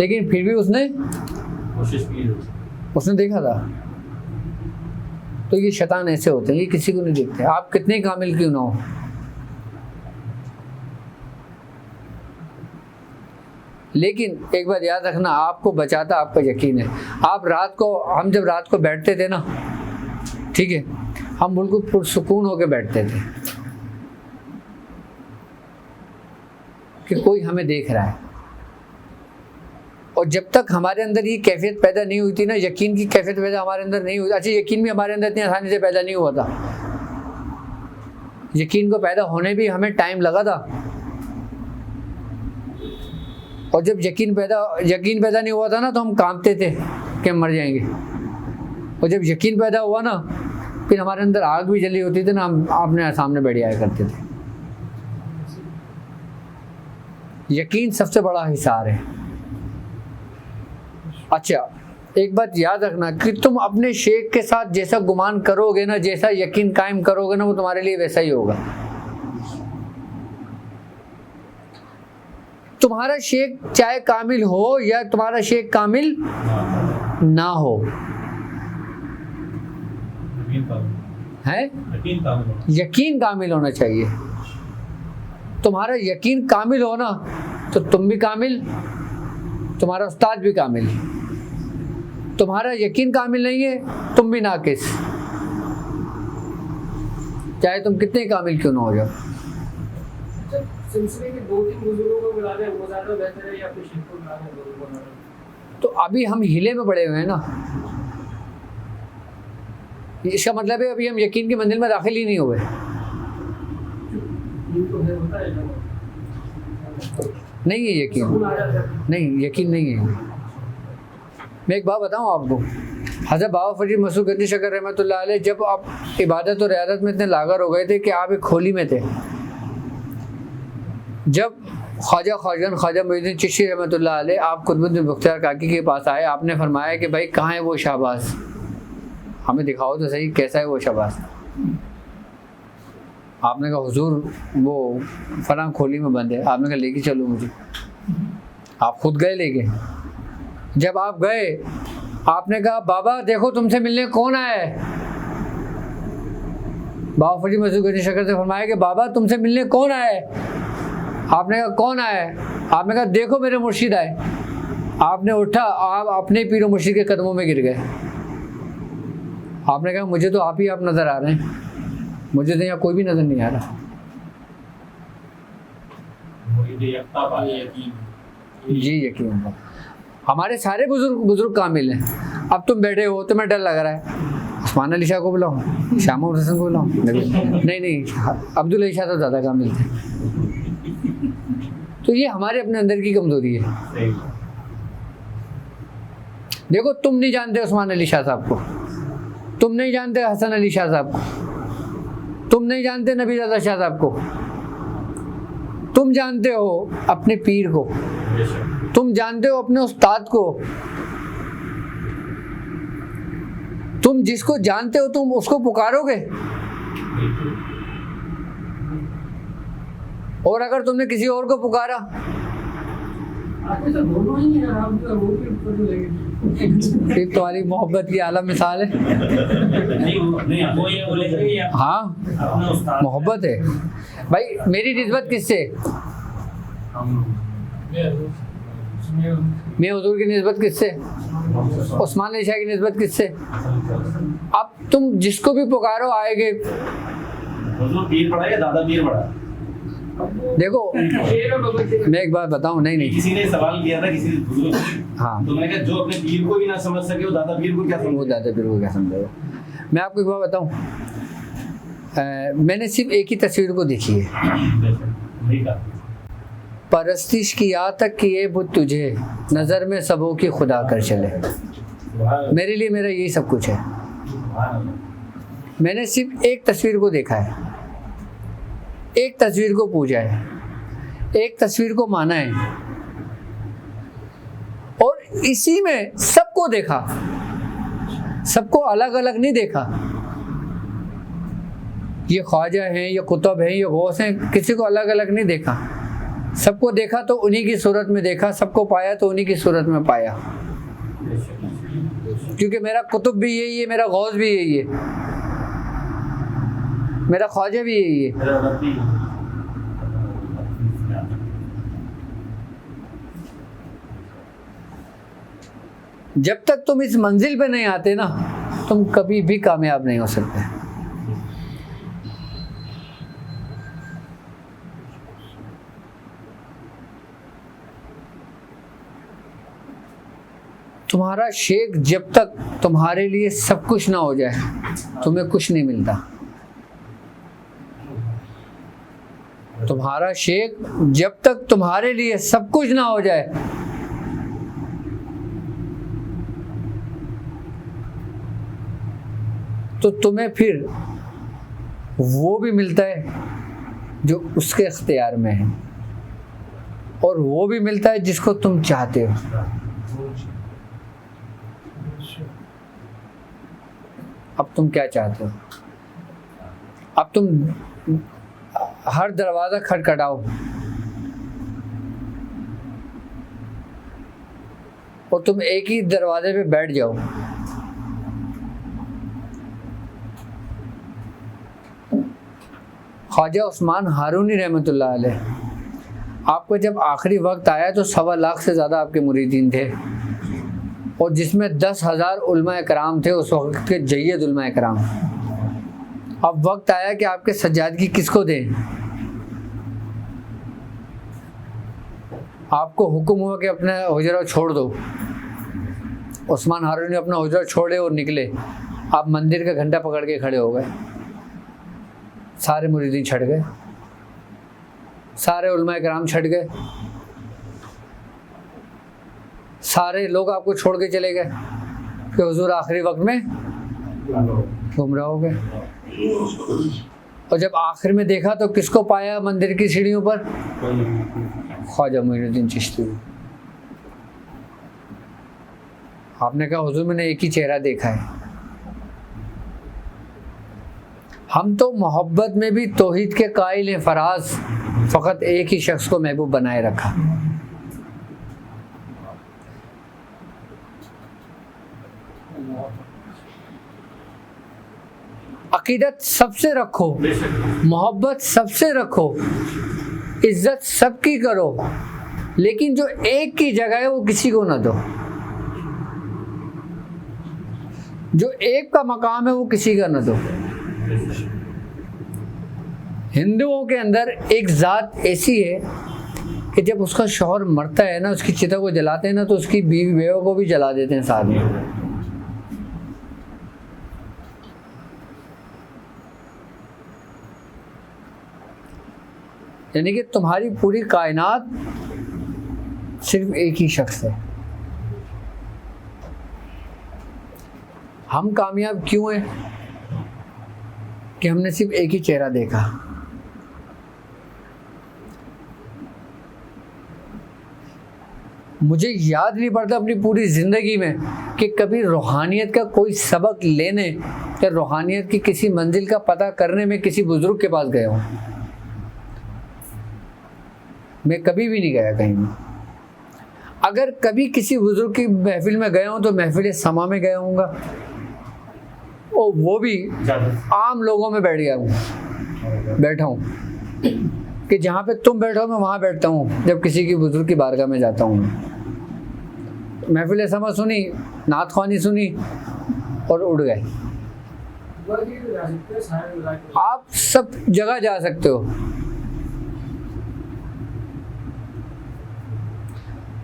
लेकिन फिर भी उसने कोशिश की, उसने देखा था। तो ये शैतान ऐसे होते हैं, ये किसी को नहीं देखते, आप कितने कामिल क्यों ना हो। लेकिन एक बात याद रखना, आपको बचाता आपका यकीन है। आप रात को, हम जब रात को बैठते थे ना, ठीक है, हम बिल्कुल पुरसुकून होकर बैठते थे कि कोई हमें देख रहा है। और जब तक हमारे अंदर ये कैफियत पैदा नहीं हुई थी ना, यकीन की कैफियत पैदा हमारे अंदर नहीं हुई। अच्छा, यकीन भी हमारे अंदर इतनी आसानी से पैदा नहीं हुआ था, यकीन को पैदा होने भी हमें टाइम लगा था। और जब यकीन पैदा नहीं हुआ था ना, तो हम कांपते थे कि हम मर जाएंगे। और जब यकीन पैदा हुआ ना, फिर हमारे अंदर आग भी जली होती थी ना, हम अपने सामने बैठ जाया करते थे। यकीन सबसे बड़ा हिसार है। अच्छा, एक बात याद रखना कि तुम अपने शेख के साथ जैसा गुमान करोगे ना, जैसा यकीन कायम करोगे ना, वो तुम्हारे लिए वैसा ही होगा। तुम्हारा शेख चाहे कामिल हो या तुम्हारा शेख कामिल ना हो, है यकीन कामिल होना चाहिए। तुम्हारा यकीन कामिल हो ना, तो तुम भी कामिल, तुम्हारा उस्ताद भी कामिल। तुम्हारा यकीन कामिल नहीं है, तुम भी नाकिस, चाहे तुम कितने कामिल क्यों ना हो जाओ। सिलसिले के 2-3 बुजुर्गों को मिला दें, वो ज़्यादा बेहतर है या फिर शेख को मिला दें, दोनों को मिला दें? तो अभी हम हिले में पड़े हुए हैं ना, इसका मतलब है अभी हम यकीन की मंजिल में दाखिल ही नहीं हुए। नहीं है यकीन, नहीं यकीन नहीं है। मैं एक बात बताऊं आपको, हज़रत बाबा फरीद मसूद गंजी शकर रहमतुल्लाह अलैह जब आप इबादत और रियादत में इतने लागर हो गए थे कि आप एक खोली में थे, जब ख्वाजा मुईनुद्दीन चिश्ती रहमतुल्लाह अलैह आप कुतुबुद्दीन बख्तियार काकी के पास आए, आपने फरमाया कि भाई कहाँ है वो शहबाज, हमें दिखाओ तो सही कैसा है वो शहबाज। आपने कहा हुजूर वो फलां खोली में बंद है। आपने कहा लेके चलो मुझे। आप खुद गए लेके। जब आप गए, आपने कहा बाबा देखो तुमसे मिलने कौन आया है। बाबा फरीद मसूद गंजी शकर से फरमाया कि बाबा तुमसे मिलने कौन आया है। आपने कहा कौन आया है। आपने कहा देखो मेरे मुर्शिद आए। आपने उठा, आप अपने पीरो मुर्शिद के कदमों में गिर गए। आपने कहा मुझे तो आप ही आप नज़र आ रहे हैं, मुझे तो यहाँ कोई भी नज़र नहीं आ रहा। जी यकीन, हमारे सारे बुजुर्ग कामिल हैं। अब तुम बैठे हो, तुम्हें डर लग रहा है, उस्मान अली शाह को बुलाओ, शाम हुसैन को बुलाओ। नहीं, अब्दुल अली शाह तो ज़्यादा कामिल थे। तो ये हमारे अपने अंदर की कमजोरी है। देखो तुम नहीं जानते उस्मान अली शाह साहब को, तुम नहीं जानते हसन अली शाह साहब को, तुम नहीं जानते नबी रज़ा शाह साहब को, तुम जानते हो अपने पीर को, तुम जानते हो अपने उस्ताद को। तुम जिसको जानते हो तुम उसको पुकारोगे, और अगर तुमने किसी और को पुकारा फिर तुम्हारी मोहब्बत की आला मिसाल है। हाँ मोहब्बत है भाई। मेरी निस्बत किससे? मैं हुजूर की निस्बत किससे? उस्मान अली शाह की निस्बत किससे? अब तुम जिसको भी पुकारो आएंगे। पीर पड़ा या दादा पीर पड़ा? देखो मैं एक बात बताऊं, नहीं किसी ने सवाल किया था किसी बुजुर्ग, हाँ तो मैंने कहा जो अपने पीर को भी ना समझ सके वो दादा पीर को क्या समझे? वो दादा पीर को क्या समझेगा। मैं आपको एक बात बताऊं, मैंने सिर्फ एक ही तस्वीर को देखी है। परस्तिश की यहाँ तक कि ये बुत तुझे नज़र में सबों की खुदा कर चले। मेरे लिए मेरा यही सब कुछ है। मैंने सिर्फ एक तस्वीर को देखा है, एक तस्वीर को पूजा है, एक तस्वीर को माना है, इसी में सबको देखा, सबको अलग अलग नहीं देखा। ये ख्वाजा हैं, ये कुतुब हैं, ये गौस हैं, किसी को अलग अलग नहीं देखा। सबको देखा तो उन्हीं की सूरत में देखा, सबको पाया तो उन्हीं की सूरत में पाया। क्योंकि मेरा कुतुब भी यही है, मेरा गौस भी यही है, मेरा ख्वाजा भी यही है। जब तक तुम इस मंजिल पे नहीं आते ना, तुम कभी भी कामयाब नहीं हो सकते। तुम्हारा शेख जब तक तुम्हारे लिए सब कुछ ना हो जाए, तुम्हें कुछ नहीं मिलता। तुम्हारा शेख जब तक तुम्हारे लिए सब कुछ ना हो जाए, तो तुम्हें फिर वो भी मिलता है जो उसके इख्तियार में है, और वो भी मिलता है जिसको तुम चाहते हो। अब तुम क्या चाहते हो? अब तुम हर दरवाज़ा खटखटाओ और तुम एक ही दरवाजे पे बैठ जाओ। ख्वाजा उस्मान हारूनी रहमतुल्लाह अलैह, आपको जब आखिरी वक्त आया तो 1.25 लाख से ज़्यादा आपके मुरीदीन थे, और जिसमें 10,000 उलमा कराम थे, उस वक्त के जय्यद उलमा कराम। अब वक्त आया कि आपके सज्जादगी किसको दें। आपको हुक्म हुआ कि अपना हुजरा छोड़ दो। उस्मान हारूनी अपना हुजरा छोड़े और निकले। आप मंदिर का घंटा पकड़ के खड़े हो गए, सारे मुरीदीन छट गए, सारे उलमा कराम छट गए, सारे लोग आपको छोड़ के चले गए कि हुजूर आखिरी वक्त में गुमराह हो गए। और जब आखिर में देखा तो किसको पाया मंदिर की सीढ़ियों पर? ख्वाजा मोइनुद्दीन चिश्ती। आपने कहा हुजूर मैंने एक ही चेहरा देखा है। हम तो मोहब्बत में भी तौहीद के कायल हैं फराज, फ़कत एक ही शख्स को महबूब बनाए रखा। अकीदत सबसे रखो, मोहब्बत सबसे रखो, इज्जत सबकी करो, लेकिन जो एक की जगह है वो किसी को ना दो। जो एक का मकाम है वो किसी का ना दो। हिंदुओं के अंदर एक ज़ात ऐसी है कि जब उसका शौहर मरता है ना, उसकी चिता को जलाते हैं ना, तो उसकी बीवी बेवा को भी जला देते हैं साथ में। यानी कि तुम्हारी पूरी कायनात सिर्फ एक ही शख्स है। हम कामयाब क्यों हैं? कि हमने सिर्फ एक ही चेहरा देखा। मुझे याद नहीं पड़ता अपनी पूरी ज़िंदगी में कि कभी रूहानियत का कोई सबक लेने या रूहानियत की किसी मंजिल का पता करने में किसी बुजुर्ग के पास गया हूँ। मैं कभी भी नहीं गया कहीं में। अगर कभी किसी बुजुर्ग की महफिल में गया हूँ तो महफिल समा में गया हूँगा, और वो भी आम लोगों में बैठ गया हूँ, बैठा हूँ कि जहाँ पे तुम बैठो मैं वहाँ बैठता हूँ। जब किसी की बुजुर्ग की बारगाह में जाता हूँ, महफिल समा सुनी, नात ख्वानी सुनी और उड़ गए। आप सब जगह जा सकते हो,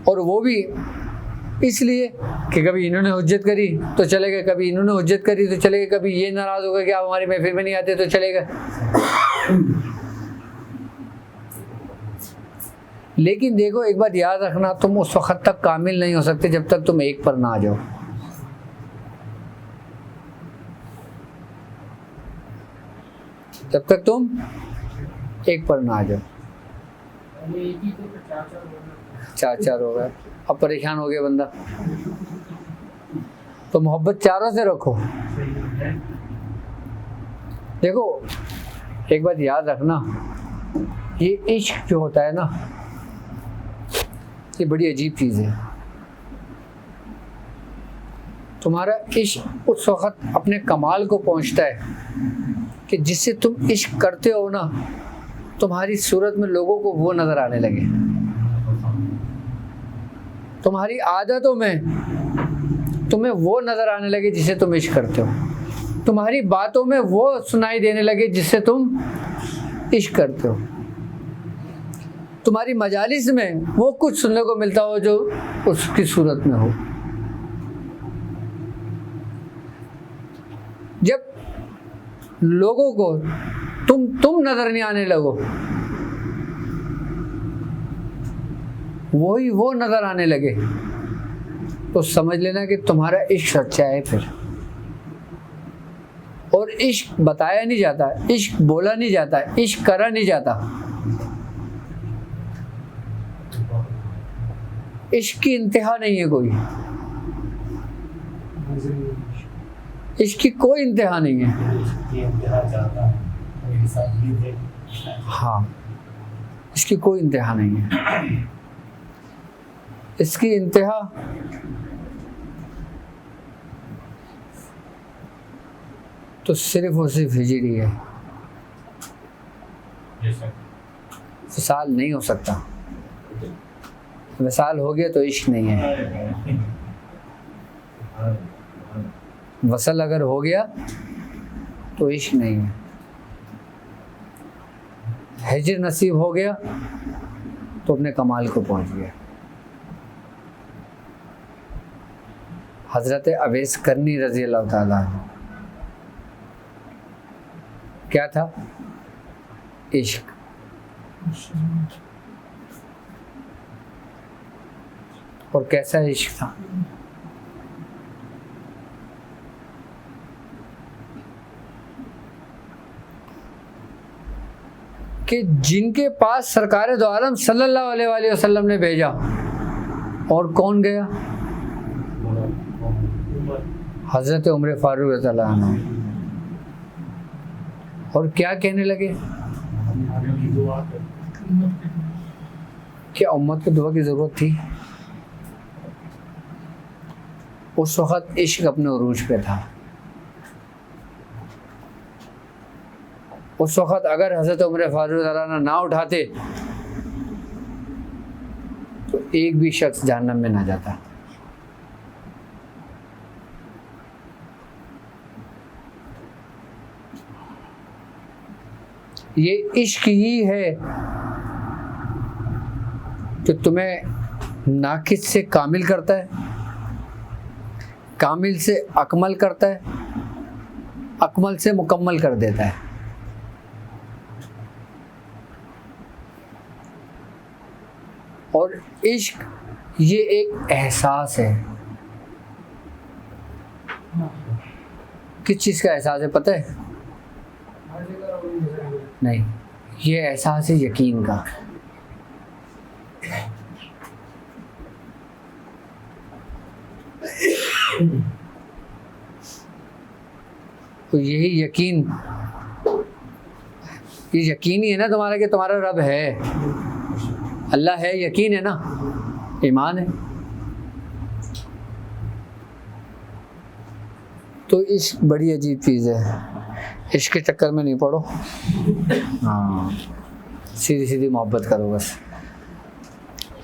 और वो भी इसलिए कि कभी इन्होंने हुज्जत करी तो चले गए, कभी इन्होंने हुज्जत करी तो चले गए, कभी ये नाराज़ हो गए कि आप हमारी महफिल में नहीं आते तो चले गए। लेकिन देखो, एक बात याद रखना, तुम उस वक्त तक कामिल नहीं हो सकते जब तक तुम एक पर ना आ जाओ। जब तक तुम एक पर ना आ जाओ। पहले एक ही थे, फिर चार हो गए। चार हो गए, अब परेशान हो गया बंदा। तो मोहब्बत चारों से रखो। देखो एक बात याद रखना, ये इश्क जो होता है ना, ये बड़ी अजीब चीज़ है। तुम्हारा इश्क उस वक़्त अपने कमाल को पहुंचता है कि जिससे तुम इश्क करते हो ना, तुम्हारी सूरत में लोगों को वो नज़र आने लगे, तुम्हारी आदतों में तुम्हें वो नज़र आने लगे जिसे तुम इश्क करते हो, तुम्हारी बातों में वो सुनाई देने लगे जिससे तुम इश्क करते हो, तुम्हारी मजालिस में वो कुछ सुनने को मिलता हो जो उसकी सूरत में हो। जब लोगों को तुम नजर नहीं आने लगो, वही वो नजर आने लगे, तो समझ लेना कि तुम्हारा इश्क सच्चा है फिर। और इश्क बताया नहीं जाता, इश्क बोला नहीं जाता, इश्क करा नहीं जाता। इश्क की इंतहा नहीं है कोई, इश्क की कोई इंतहा नहीं है। हाँ, इसकी कोई इंतहा नहीं है। इसकी इंतहा तो सिर्फ और सिर्फ हिजरी है। विसाल नहीं हो सकता, विसाल हो गया तो इश्क नहीं है। वसल अगर हो गया तो इश्क नहीं है। हिजर नसीब हो गया तो अपने कमाल को पहुंच गया। हजरत अवैस करनी रजी अल्लाह ताला क्या था? इश्क। और कैसा इश्क था? कि जिनके पास सरकार दो आलम सल्लल्लाहु अलैहि वसल्लम ने भेजा, और कौन गया? हजरत उमर फारूक रज़ियल्लाहु अन्हु। और क्या कहने लगे? क्या उम्मत को दुआ की ज़रूरत थी? उस वक़्त इश्क अपने उरूज पे था। उस वक़्त अगर हज़रत उमर फारूक रज़ियल्लाहु अन्हु ना उठाते तो एक भी शख्स जहन्नम में ना जाता। ये इश्क ही है जो तुम्हें नाकिस से कामिल करता है, कामिल से अकमल करता है, अकमल से मुकम्मल कर देता है। और इश्क ये एक एहसास है। किस चीज़ का एहसास है पता है? नहीं, ये एहसास है यकीन का। तो यही यकीन, ये यकीन ही है ना तुम्हारा कि तुम्हारा रब है, अल्लाह है, यकीन है ना, ईमान है। तो इश्क बड़ी अजीब चीज़ है, इश्क के चक्कर में नहीं पड़ो। हाँ, सीधी सीधी मोहब्बत करो बस।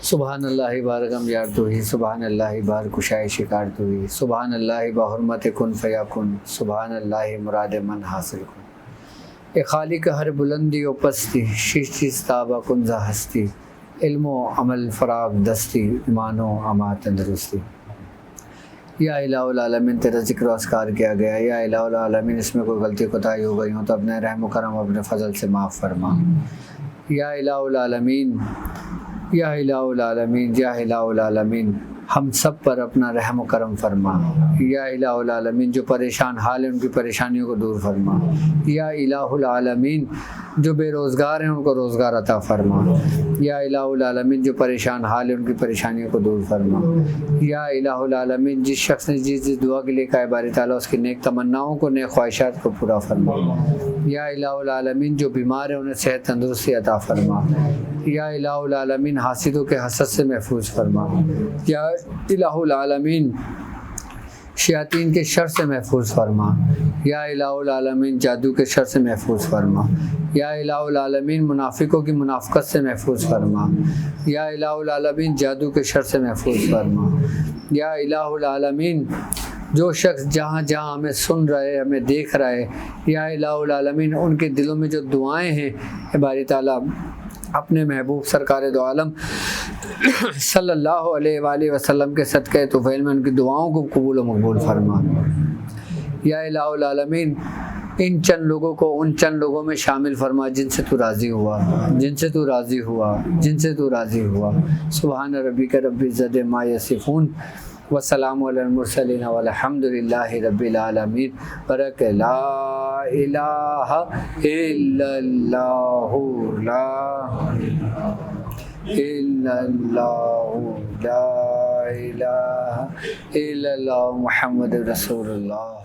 सुबहान अल्लाह बार गम यार तो ही, सुबहान अल्लाह बार कुशाए शिकार तो ही, सुबहान अल्लाह बहुरमत कुन फयाकुन, सुबहान अल्लाह मुराद मन हासिल कुन। ए खालिक हर बुलंदी व पस्ती, शीश चीज़ ताबा कुंजा हस्ती, इल्मो अमल फराग दस्ती, ईमानो अमा तंदरुस्ती। या इलाहुल आलमीन तेरा जिक्र अस्कार किया गया, या इलाहुल आलमीन इसमें कोई गलती कोताही हो गई हो तो अपने रहम करम अपने फजल से माफ़ फरमा। या इलाहुल आलमीन, या इलाहुल आलमीन, या इलाहुल आलमीन हम सब पर अपना रहम करम फरमा। या इलाहुल आलमीन जो परेशान हाल है उनकी परेशानियों को दूर फरमा। या इलाहुल आलमीन जो बेरोज़गार हैं उनको रोज़गार अता फरमा। या इलाहुल आलमीन जो परेशान हाल है उनकी परेशानियों को दूर फरमा। या इलाहुल आलमीन जिस शख्स ने जिस दुआ के लिए कहा बारी ताला उसकी नेक तमन्नाओं को, नेक ख्वाहिशात को पूरा फरमा। या इलाहुल आलमीन जो बीमार है उन्हें सेहत तंदुरुस्ती अता फरमा। या इलाहुल आलमीन हासिदों के हसद से महफूज फरमा। या इलाहुल आलमीन शयातीन के शर से महफूज फरमा। या इलाहुल आलमीन जादू के शर से महफूज फरमा। या इलाहुल आलमीन मुनाफिकों की मुनाफकत से महफूज फरमा। या इलाहुल आलमीन जादू के शर से महफूज फरमा। या इलाहुल आलमीन जो शख्स जहाँ जहाँ हमें सुन रहे, हमें देख रहा है, या इलाहुल आलमीन उनके दिलों में जो दुआएं हैं बारी ताला अपने महबूब सरकार दो आलम सल्लल्लाहु अलैहि वसल्लम के सदक़े तुफ़ैल में उनकी दुआओं को कबूल व मकबूल फरमा। या इलाहुल आलमीन इन चंद लोगों को उन चंद लोगों में शामिल फरमा जिनसे तू राज़ी हुआ, जिनसे तू राज़ी हुआ, जिनसे तू राज़ी हुआ। सुभान रब्बिका रब्बिल इज़्ज़ति अम्मा यसिफ़ून वस्सलामु अलल मुरसलीन वल्हम्दुलिल्लाहि रब्बिल आलमीन। बरक ला इलाहा इल्लल्लाहु ला इल्लल्लाहु ला इलाहा इल्लल्लाहु मुहम्मदुर रसूलुल्लाह।